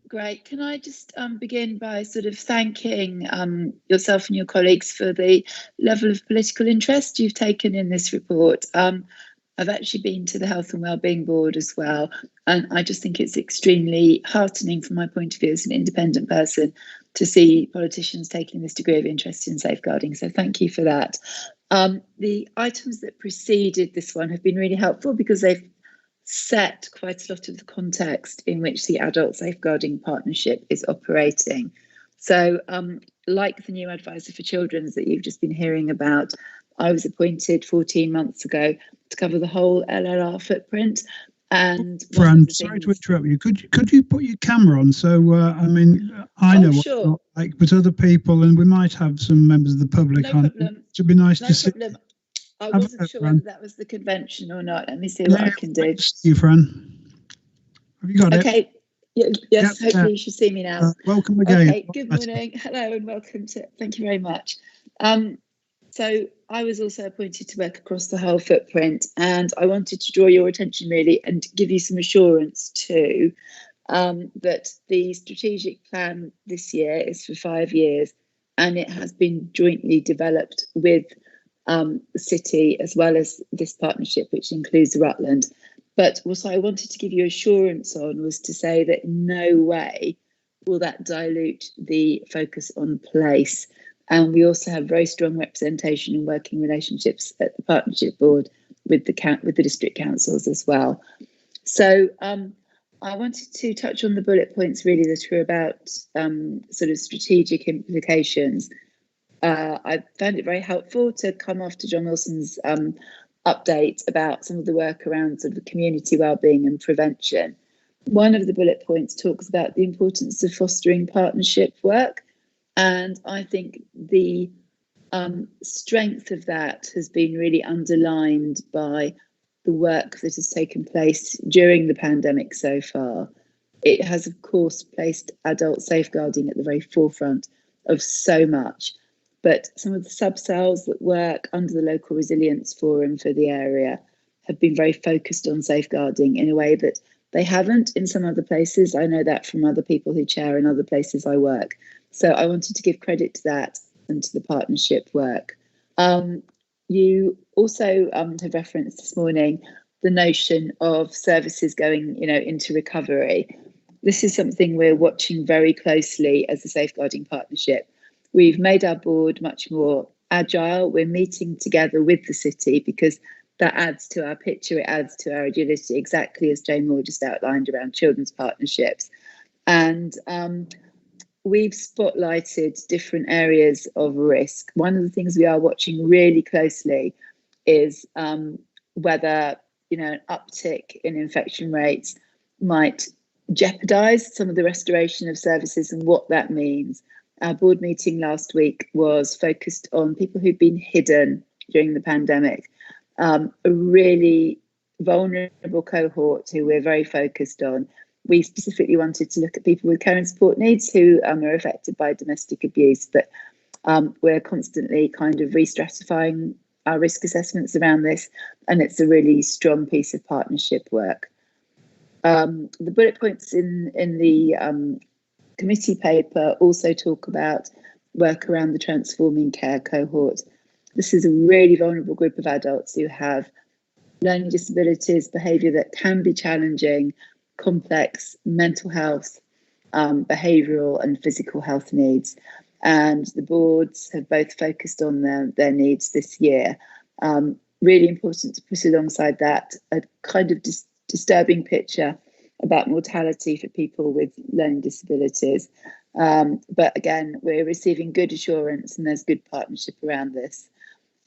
Speaker 13: Great. Can I just begin by sort of thanking yourself and your colleagues for the level of political interest you've taken in this report. I've actually been to the Health and Wellbeing Board as well, and I just think it's extremely heartening from my point of view as an independent person to see politicians taking this degree of interest in safeguarding. So thank you for that. The items that preceded this one have been really helpful because they've set quite a lot of the context in which the Adult Safeguarding Partnership is operating. So like the new advisor for children that you've just been hearing about, I was appointed 14 months ago to cover the whole LLR footprint. And
Speaker 1: Fran, sorry to interrupt you. Could you put your camera on? So I mean, I know what it's like, but other people, and we might have some members of the public on. It would be nice to see.
Speaker 13: I wasn't sure whether that was the convention or not. Let me see what I can do.
Speaker 1: You, Fran. Have you got it?
Speaker 13: Okay. Yes, hopefully you should see me now.
Speaker 1: Welcome again.
Speaker 13: Okay, good morning. Hello and welcome to, thank you very much. So I was also appointed to work across the whole footprint, and I wanted to draw your attention really and give you some assurance too that the strategic plan this year is for 5 years, and it has been jointly developed with the city as well as this partnership, which includes Rutland. But what I wanted to give you assurance on was to say that in no way will that dilute the focus on place. And we also have very strong representation and working relationships at the partnership board with the district councils as well. So I wanted to touch on the bullet points really that are about sort of strategic implications. I found it very helpful to come after John Wilson's update about some of the work around sort of community wellbeing and prevention. One of the bullet points talks about the importance of fostering partnership work. And I think the strength of that has been really underlined by the work that has taken place during the pandemic so far. It has, of course, placed adult safeguarding at the very forefront of so much. But some of the sub-cells that work under the Local Resilience Forum for the area have been very focused on safeguarding in a way that they haven't in some other places. I know that from other people who chair in other places I work. So I wanted to give credit to that and to the partnership work. You also have referenced this morning the notion of services going, into recovery. This is something we're watching very closely as a safeguarding partnership. We've made our board much more agile. We're meeting together with the city because that adds to our picture, it adds to our agility, exactly as Jane Moore just outlined around children's partnerships. And we've spotlighted different areas of risk. One of the things we are watching really closely is whether an uptick in infection rates might jeopardise some of the restoration of services and what that means. Our board meeting last week was focused on people who've been hidden during the pandemic. A really vulnerable cohort who we're very focused on. We specifically wanted to look at people with care and support needs who are affected by domestic abuse, but we're constantly kind of re-stratifying our risk assessments around this, and it's a really strong piece of partnership work. The bullet points in the committee paper also talk about work around the transforming care cohort. This is a really vulnerable group of adults who have learning disabilities, behaviour that can be challenging, complex mental health, behavioural and physical health needs. And the boards have both focused on their needs this year. Really important to put alongside that a kind of disturbing picture about mortality for people with learning disabilities. But again, we're receiving good assurance and there's good partnership around this.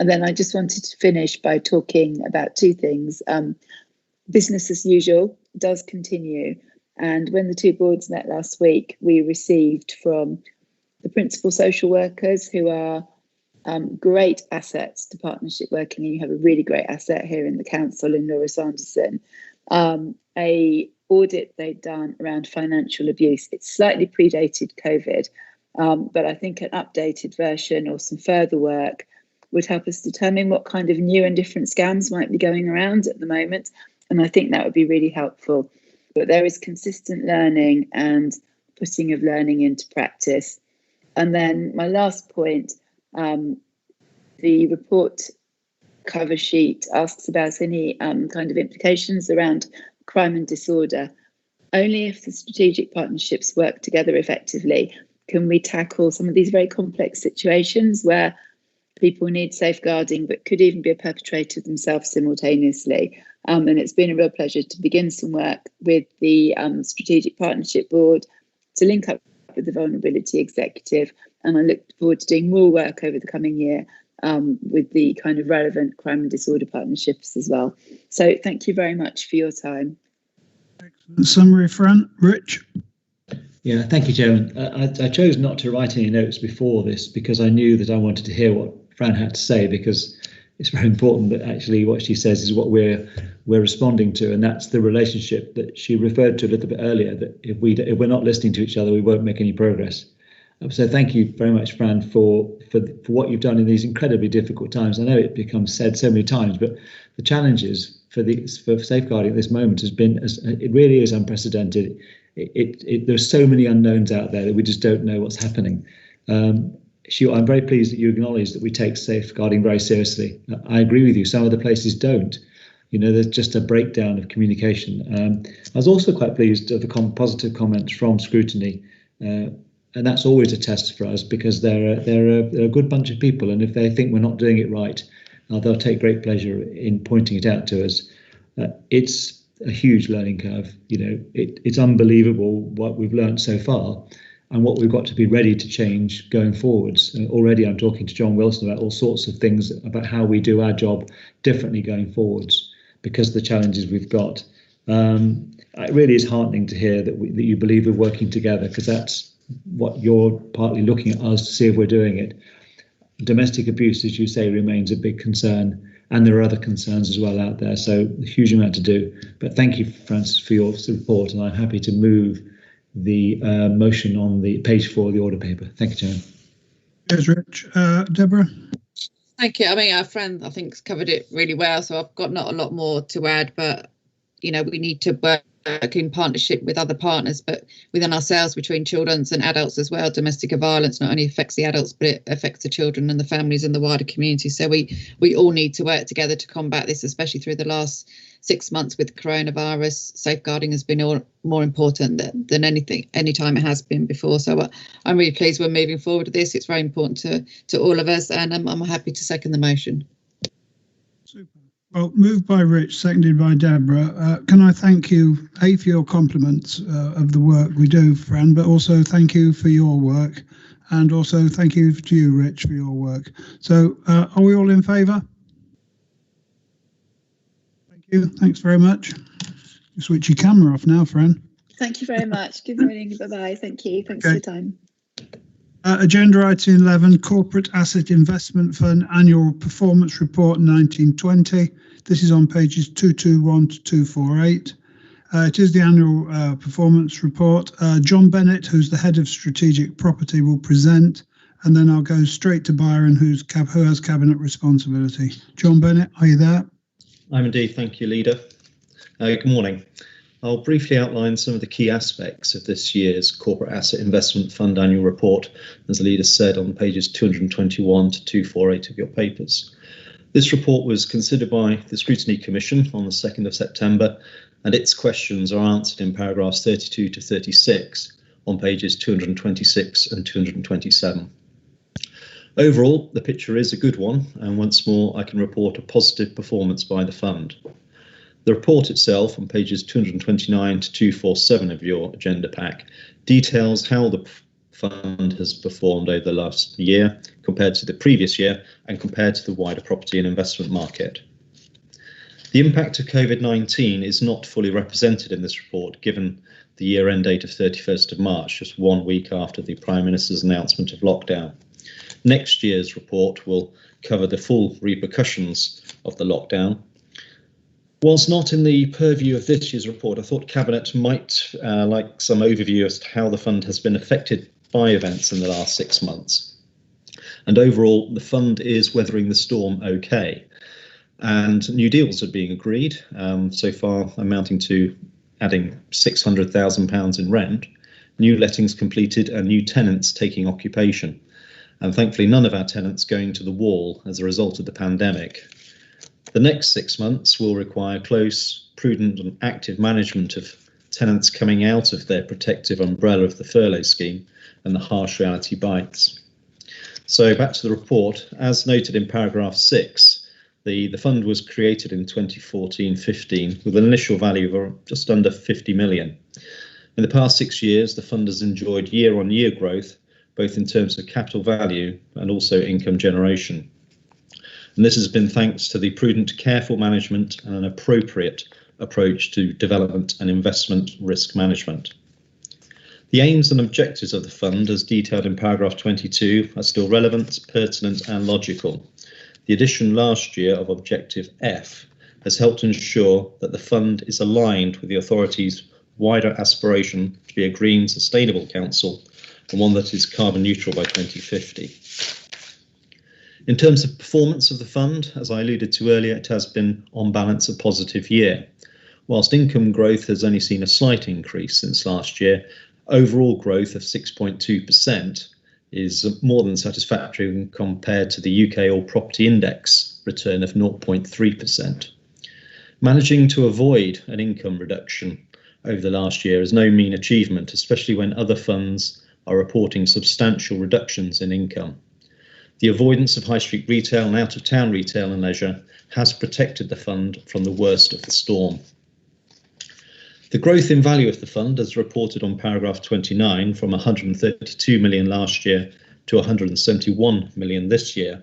Speaker 13: And then I just wanted to finish by talking about two things. Business as usual does continue. And when the two boards met last week, we received from the principal social workers, who are great assets to partnership working, and you have a really great asset here in the council in Laura Sanderson, a audit they'd done around financial abuse. It's slightly predated COVID, but I think an updated version or some further work would help us determine what kind of new and different scams might be going around at the moment. And I think that would be really helpful. But there is consistent learning and putting of learning into practice. And then my last point, the report cover sheet asks about any kind of implications around crime and disorder. Only if the strategic partnerships work together effectively can we tackle some of these very complex situations where people need safeguarding but could even be a perpetrator themselves simultaneously. And it's been a real pleasure to begin some work with the Strategic Partnership Board to link up with the Vulnerability Executive. And I look forward to doing more work over the coming year with the kind of relevant crime and disorder partnerships as well. So thank you very much for your time.
Speaker 1: Excellent summary, Fran. Rich?
Speaker 2: Yeah, thank you, Chairman. I chose not to write any notes before this because I knew that I wanted to hear what Fran had to say, because it's very important that actually what she says is what we're responding to, and that's the relationship that she referred to a little bit earlier, that if we're not listening to each other, we won't make any progress. So thank you very much, Fran, for what you've done in these incredibly difficult times. I know it becomes said so many times, but the challenges for safeguarding at this moment has been, it really is unprecedented. There's so many unknowns out there that we just don't know what's happening. I'm very pleased that you acknowledge that we take safeguarding very seriously. I agree with you. Some of the places don't. You know, there's just a breakdown of communication. I was also quite pleased of the positive comments from scrutiny, and that's always a test for us, because they're a good bunch of people, and if they think we're not doing it right, they'll take great pleasure in pointing it out to us. It's a huge learning curve. You know, it's unbelievable what we've learned so far, and what we've got to be ready to change going forwards. Already I'm talking to John Wilson about all sorts of things about how we do our job differently going forwards because of the challenges we've got. It really is heartening to hear that you believe we're working together, because that's what you're partly looking at us to see if we're doing it. Domestic abuse, as you say, remains a big concern, and there are other concerns as well out there, so a huge amount to do. But thank you, Francis, for your support, and I'm happy to move the motion on the page 4 of the order paper. Thank you, Chairman.
Speaker 1: Cheers, Rich. Deborah?
Speaker 6: Thank you. I mean, our friend, I think, covered it really well, so I've got not a lot more to add, but, you know, we need to work in partnership with other partners, but within ourselves, between children and adults as well. Domestic violence not only affects the adults, but it affects the children and the families and the wider community. So we all need to work together to combat this, especially through the last 6 months with coronavirus. Safeguarding has been more important than any time it has been before. So I'm really pleased we're moving forward with this. It's very important to all of us, and I'm happy to second the motion.
Speaker 1: Super. Well, moved by Rich, seconded by Deborah. Can I thank you, A, for your compliments of the work we do, Fran, but also thank you for your work, and also thank you to you, Rich, for your work. So are we all in favour? Thank you. Thanks very much. You switch your camera off now, Fran.
Speaker 13: Thank you very much. Good morning. Bye-bye. Thank you. Thanks for your time.
Speaker 1: Agenda item 11, Corporate Asset Investment Fund Annual Performance Report 1920. This is on pages 221 to 248. It is the annual performance report. John Bennett, who's the head of strategic property, will present, and then I'll go straight to Byron, who has cabinet responsibility. John Bennett, are you there?
Speaker 14: I'm indeed. Thank you, Leader. Good morning. I'll briefly outline some of the key aspects of this year's Corporate Asset Investment Fund annual report, as the Leader said, on pages 221 to 248 of your papers. This report was considered by the Scrutiny Commission on the 2nd of September, and its questions are answered in paragraphs 32 to 36 on pages 226 and 227. Overall, the picture is a good one, and once more I can report a positive performance by the fund. The report itself, on pages 229 to 247 of your agenda pack, details how the fund has performed over the last year compared to the previous year and compared to the wider property and investment market. The impact of COVID-19 is not fully represented in this report, given the year-end date of 31st of March, just 1 week after the Prime Minister's announcement of lockdown. Next year's report will cover the full repercussions of the lockdown. Whilst not in the purview of this year's report, I thought Cabinet might like some overview as to how the fund has been affected by events in the last 6 months. And overall, the fund is weathering the storm okay. And new deals are being agreed, so far amounting to adding £600,000 in rent, new lettings completed and new tenants taking occupation. And thankfully, none of our tenants going to the wall as a result of the pandemic. The next 6 months will require close, prudent and active management of tenants coming out of their protective umbrella of the furlough scheme and the harsh reality bites. So back to the report, as noted in paragraph 6, the fund was created in 2014-15 with an initial value of just under 50 million. In the past 6 years, the fund has enjoyed year-on-year growth, both in terms of capital value and also income generation. And this has been thanks to the prudent, careful management and an appropriate approach to development and investment risk management. The aims and objectives of the fund, as detailed in paragraph 22, are still relevant, pertinent and logical. The addition last year of Objective F has helped ensure that the fund is aligned with the authority's wider aspiration to be a green, sustainable council and one that is carbon neutral by 2050. In terms of performance of the fund, as I alluded to earlier, it has been on balance a positive year. Whilst income growth has only seen a slight increase since last year, overall growth of 6.2% is more than satisfactory when compared to the UK All Property Index return of 0.3%. Managing to avoid an income reduction over the last year is no mean achievement, especially when other funds are reporting substantial reductions in income. The avoidance of high street retail and out-of-town retail and leisure has protected the fund from the worst of the storm. The growth in value of the fund, as reported on paragraph 29, from 132 million last year to 171 million this year,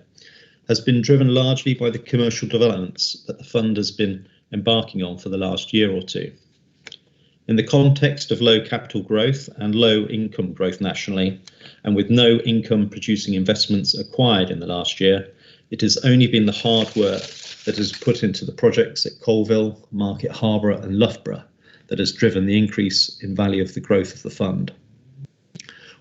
Speaker 14: has been driven largely by the commercial developments that the fund has been embarking on for the last year or two. In the context of low capital growth and low income growth nationally, and with no income producing investments acquired in the last year, it has only been the hard work that is put into the projects at Colville, Market Harborough and Loughborough that has driven the increase in value of the growth of the fund.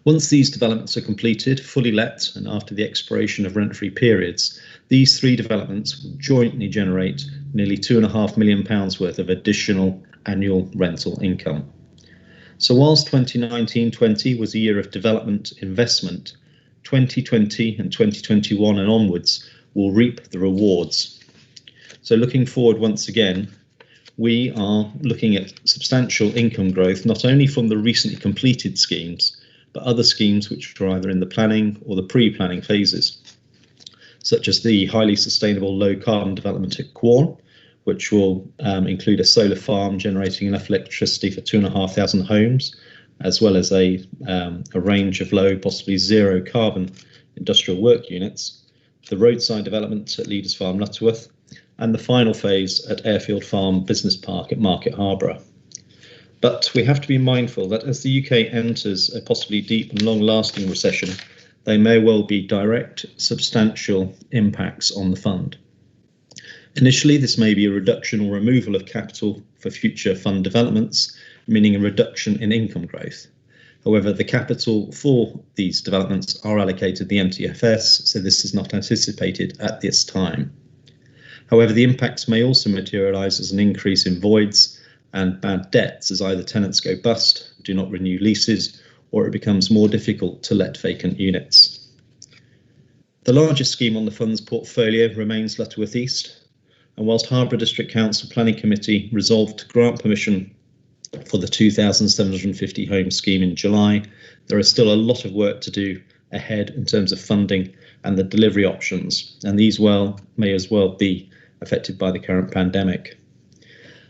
Speaker 14: Once these developments are completed, fully let, and after the expiration of rent-free periods, these three developments will jointly generate nearly £2.5 million worth of additional annual rental income. So whilst 2019-20 was a year of development investment, 2020 and 2021 and onwards will reap the rewards. So looking forward once again, we are looking at substantial income growth, not only from the recently completed schemes, but other schemes which are either in the planning or the pre-planning phases, such as the highly sustainable low carbon development at Quorn, which will include a solar farm generating enough electricity for 2,500 homes, as well as a range of low, possibly zero carbon industrial work units, the roadside development at Leaders Farm, Lutterworth, and the final phase at Airfield Farm Business Park at Market Harborough. But we have to be mindful that as the UK enters a possibly deep and long-lasting recession, there may well be direct, substantial impacts on the fund. Initially, this may be a reduction or removal of capital for future fund developments, meaning a reduction in income growth. However, the capital for these developments are allocated the Mtfs, so this is not anticipated at this time. However, the impacts may also materialise as an increase in voids and bad debts, as either tenants go bust, do not renew leases, or it becomes more difficult to let vacant units. The largest scheme on the fund's portfolio remains Lutterworth East, and whilst Harborough District Council Planning Committee resolved to grant permission for the 2,750 home scheme in July, there is still a lot of work to do ahead in terms of funding and the delivery options, and these may as well be affected by the current pandemic.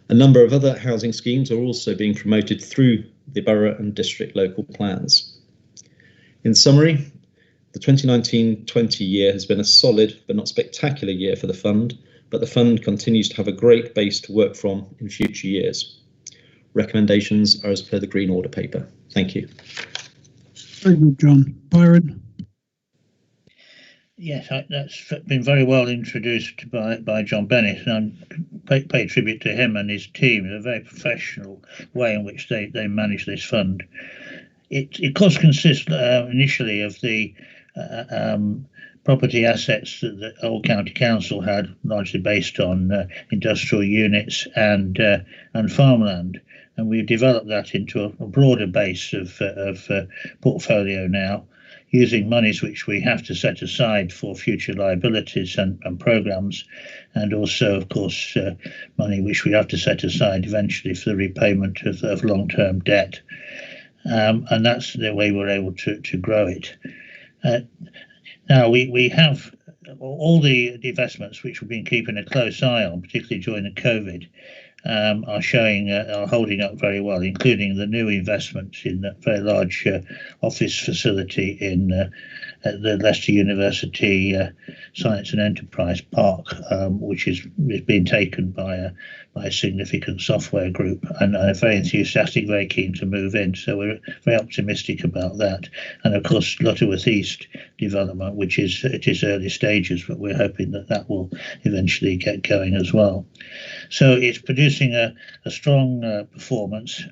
Speaker 14: A number of other housing schemes are also being promoted through the borough and district local plans. In summary, the 2019-20 year has been a solid but not spectacular year for the fund, but the fund continues to have a great base to work from in future years. Recommendations are as per the Green Order paper. Thank you.
Speaker 1: Very good, John. Byron?
Speaker 5: Yes, that's been very well introduced by John Bennett, and I pay tribute to him and his team in a very professional way in which they manage this fund. It of course consists initially of the property assets that the old county council had, largely based on industrial units and farmland, and we've developed that into a broader base of portfolio now, using monies which we have to set aside for future liabilities and programmes, and also, of course, money which we have to set aside eventually for the repayment of long-term debt. And that's the way we're able to grow it. Now, we have all the investments which we've been keeping a close eye on, particularly during the COVID, are holding up very well, including the new investments in that very large office facility in the Leicester University Science and Enterprise Park, which is being taken by a significant software group, and are very enthusiastic, very keen to move in. So we're very optimistic about that. And of course, Lutterworth East development, which is at its early stages, but we're hoping that will eventually get going as well. So it's producing a strong performance.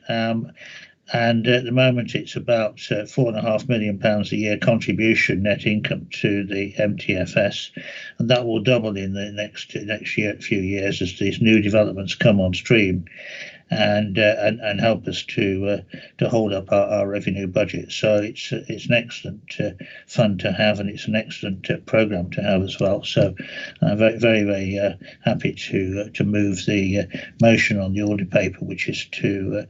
Speaker 5: And at the moment, it's about £4.5 million a year contribution net income to the Mtfs, and that will double in the next few years as these new developments come on stream, and help us to hold up our revenue budget. So it's an excellent fund to have, and it's an excellent programme to have as well. So I'm very happy to move the motion on the order paper, which is to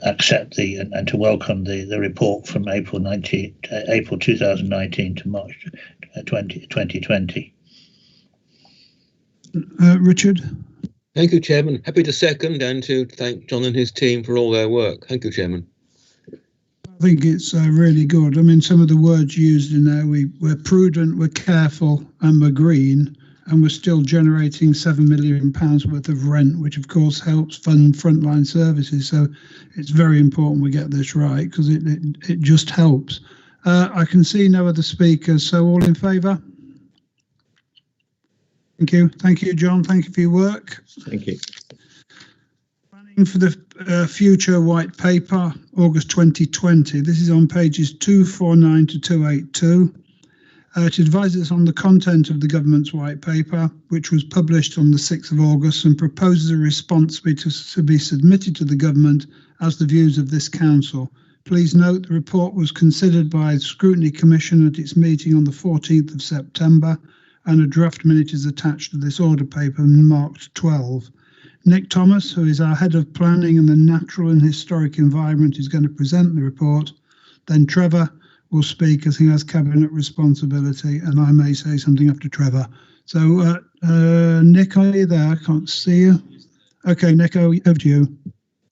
Speaker 5: accept and to welcome the report from April 2019 to March 2020.
Speaker 1: Richard?
Speaker 4: Thank you, Chairman. Happy to second and to thank John and his team for all their work. Thank you, Chairman.
Speaker 1: I think it's really good. I mean, some of the words used in there, we're prudent, we're careful, and we're green, and we're still generating £7 million worth of rent, which of course helps fund frontline services. So it's very important we get this right, because it just helps. I can see no other speakers, so all in favour? Thank you. Thank you, John. Thank you for your work.
Speaker 14: Thank you.
Speaker 1: Planning for the future white paper, August 2020. This is on pages 249 to 282. It advises us on the content of the government's white paper, which was published on the 6th of August, and proposes a response to be submitted to the government as the views of this council. Please note the report was considered by the Scrutiny Commission at its meeting on the 14th of September, and a draft minute is attached to this order paper marked 12. Nick Thomas, who is our Head of Planning and the Natural and Historic Environment, is going to present the report. Then Trevor will speak as he has cabinet responsibility, and I may say something after Trevor. So, Nick, are you there? I can't see you. Okay, Nick, over to you.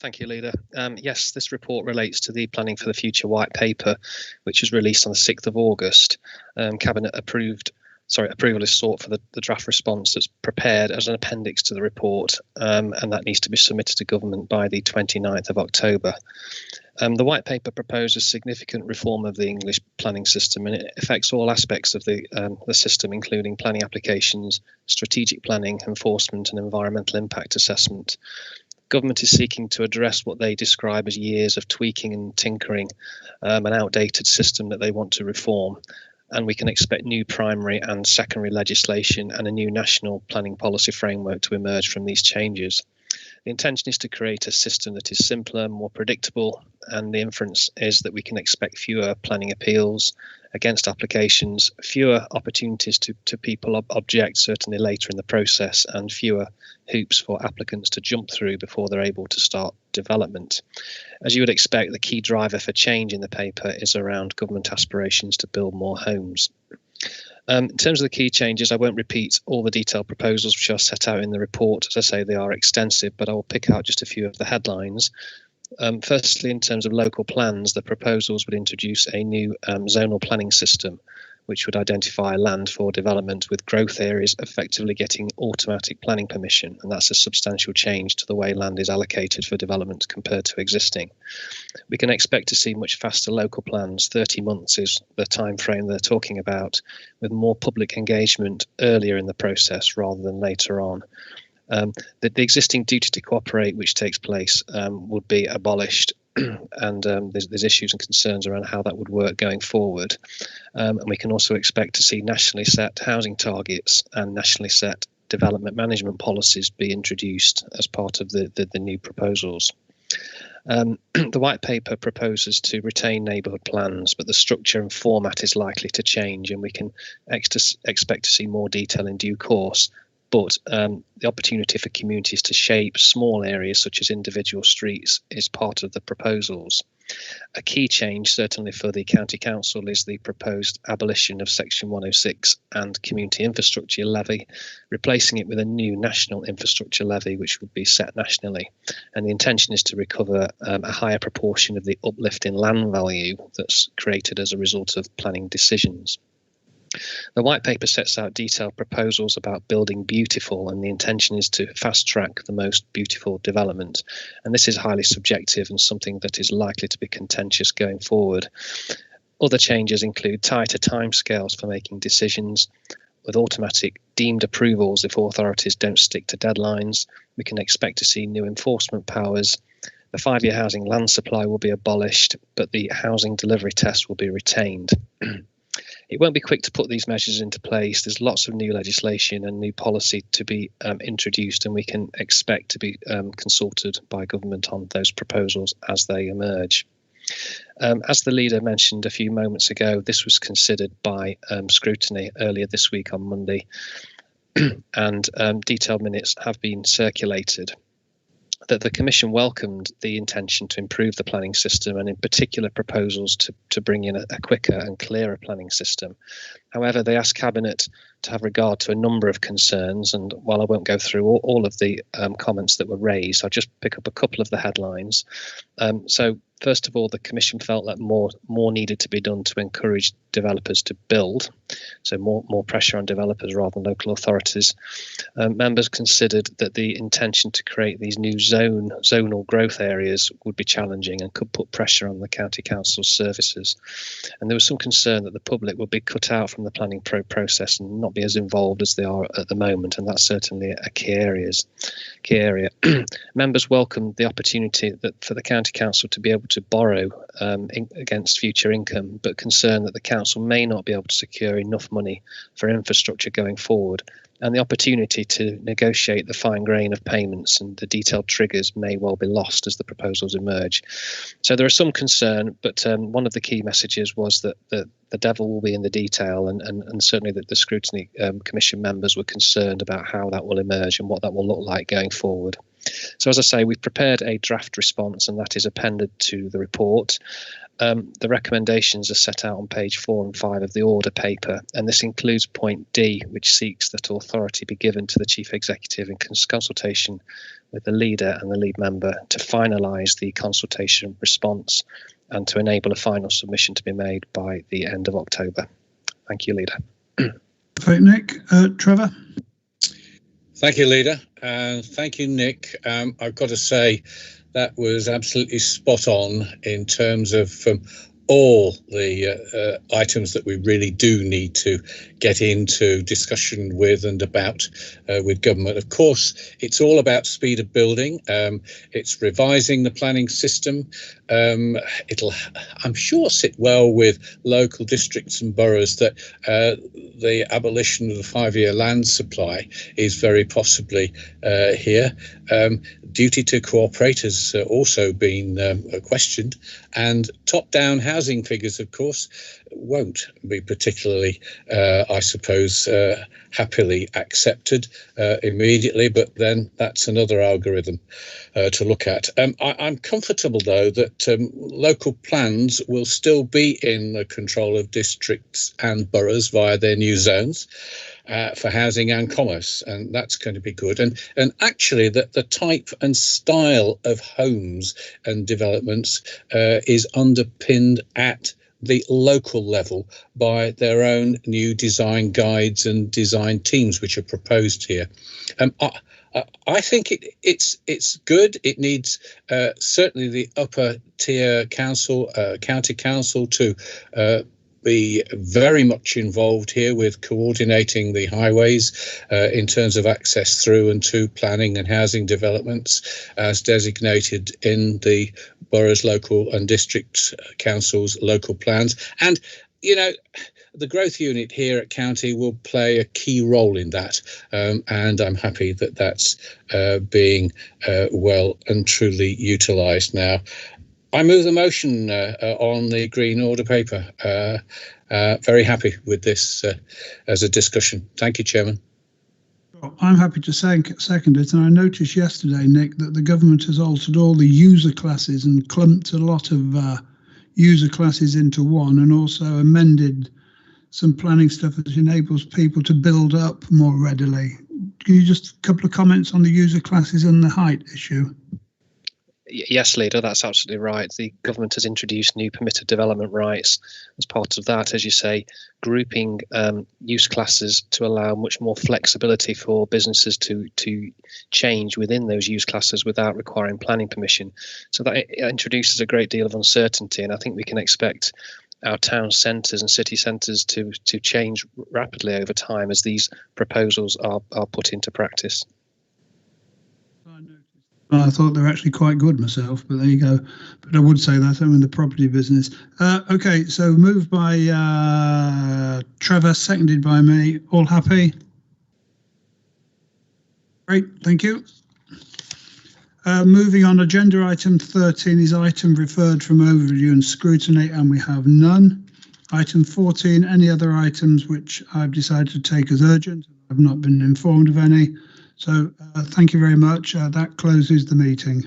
Speaker 15: Thank you, Leader. Yes, this report relates to the Planning for the Future white paper, which was released on the 6th of August. Cabinet approval is sought for the draft response that's prepared as an appendix to the report, and that needs to be submitted to government by the 29th of October. The white paper proposes significant reform of the English planning system, and it affects all aspects of the system, including planning applications, strategic planning, enforcement and environmental impact assessment. Government is seeking to address what they describe as years of tweaking and tinkering, an outdated system that they want to reform. And we can expect new primary and secondary legislation and a new national planning policy framework to emerge from these changes. The intention is to create a system that is simpler, more predictable, and the inference is that we can expect fewer planning appeals against applications, fewer opportunities to people object certainly later in the process, and fewer hoops for applicants to jump through before they're able to start development. As you would expect, the key driver for change in the paper is around government aspirations to build more homes. In terms of the key changes, I won't repeat all the detailed proposals which are set out in the report. As I say, they are extensive, but I will pick out just a few of the headlines. Firstly, in terms of local plans, the proposals would introduce a new zonal planning system, which would identify land for development with growth areas effectively getting automatic planning permission. And that's a substantial change to the way land is allocated for development compared to existing. We can expect to see much faster local plans. 30 months is the time frame they're talking about, with more public engagement earlier in the process rather than later on. The existing duty to cooperate, which takes place, would be abolished, and there's issues and concerns around how that would work going forward. And we can also expect to see nationally set housing targets and nationally set development management policies be introduced as part of the new proposals. The white paper proposes to retain neighbourhood plans, but the structure and format is likely to change, and we can expect to see more detail in due course. But the opportunity for communities to shape small areas such as individual streets is part of the proposals. A key change, certainly for the County Council, is the proposed abolition of Section 106 and Community Infrastructure Levy, replacing it with a new National Infrastructure Levy, which would be set nationally. And the intention is to recover a higher proportion of the uplift in land value that's created as a result of planning decisions. The white paper sets out detailed proposals about building beautiful, and the intention is to fast track the most beautiful development. And this is highly subjective and something that is likely to be contentious going forward. Other changes include tighter timescales for making decisions, with automatic deemed approvals if authorities don't stick to deadlines. We can expect to see new enforcement powers. The 5-year housing land supply will be abolished, but the housing delivery test will be retained. It won't be quick to put these measures into place. There's lots of new legislation and new policy to be introduced, and we can expect to be consulted by government on those proposals as they emerge. As the leader mentioned a few moments ago, this was considered by scrutiny earlier this week on Monday, and detailed minutes have been circulated. That the Commission welcomed the intention to improve the planning system, and in particular proposals to bring in a quicker and clearer planning system. However, they asked Cabinet to have regard to a number of concerns, and while I won't go through all of the comments that were raised, I'll just pick up a couple of the headlines. So first of all, the Commission felt that more needed to be done to encourage developers to build, so more pressure on developers rather than local authorities. Members considered that the intention to create these new zonal growth areas would be challenging and could put pressure on the County Council's services. And there was some concern that the public would be cut out from the planning process and not be as involved as they are at the moment, and that's certainly a key area. Members welcomed the opportunity for the County Council to be able to borrow against future income, but concerned that the council may not be able to secure enough money for infrastructure going forward, and the opportunity to negotiate the fine grain of payments and the detailed triggers may well be lost as the proposals emerge. So there is some concern, but one of the key messages was that the devil will be in the detail, and certainly that the Scrutiny Commission members were concerned about how that will emerge and what that will look like going forward. So as I say, we've prepared a draft response, and that is appended to the report. The recommendations are set out on page 4 and 5 of the order paper, and this includes point D, which seeks that authority be given to the Chief Executive in consultation with the leader and the lead member to finalise the consultation response and to enable a final submission to be made by the end of October. Thank you, Leader.
Speaker 1: Thank you, Nick. Trevor?
Speaker 16: Thank you, Leader. Thank you, Nick. I've got to say that was absolutely spot on in terms of all the items that we really do need to get into discussion with and about with government. Of course, it's all about speed of building. It's revising the planning system. It'll, I'm sure, sit well with local districts and boroughs that the abolition of the 5-year land supply is very possibly here. Duty to cooperate has also been questioned, and top-down housing figures, of course, won't be particularly, I suppose, happily accepted immediately, but then that's another algorithm to look at. I'm comfortable, though, that local plans will still be in the control of districts and boroughs via their new zones. For housing and commerce, and that's going to be good. And actually, the type and style of homes and developments is underpinned at the local level by their own new design guides and design teams, which are proposed here. I think it's good. It needs certainly the upper tier council, county council, to be very much involved here with coordinating the highways in terms of access through and to planning and housing developments as designated in the boroughs, local and district councils' local plans. And, you know, the growth unit here at county will play a key role in that, and I'm happy that that's being well and truly utilised now. I move the motion on the Green Order paper. Very happy with this as a discussion. Thank you, Chairman.
Speaker 1: I'm happy to second it, and I noticed yesterday, Nick, that the government has altered all the user classes and clumped a lot of user classes into one, and also amended some planning stuff that enables people to build up more readily. Can you just a couple of comments on the user classes and the height issue?
Speaker 15: Yes, Leader, that's absolutely right. The government has introduced new permitted development rights as part of that, as you say, grouping use classes to allow much more flexibility for businesses to change within those use classes without requiring planning permission. So that introduces a great deal of uncertainty, and I think we can expect our town centres and city centres to change rapidly over time as these proposals are put into practice.
Speaker 1: I thought they were actually quite good myself, but there you go. But I would say that I'm in the property business. Okay, so moved by Trevor, seconded by me. All happy? Great, thank you. Moving on, agenda item 13 is item referred from overview and scrutiny, and we have none. Item 14, any other items which I've decided to take as urgent. I've not been informed of any. So thank you very much. That closes the meeting.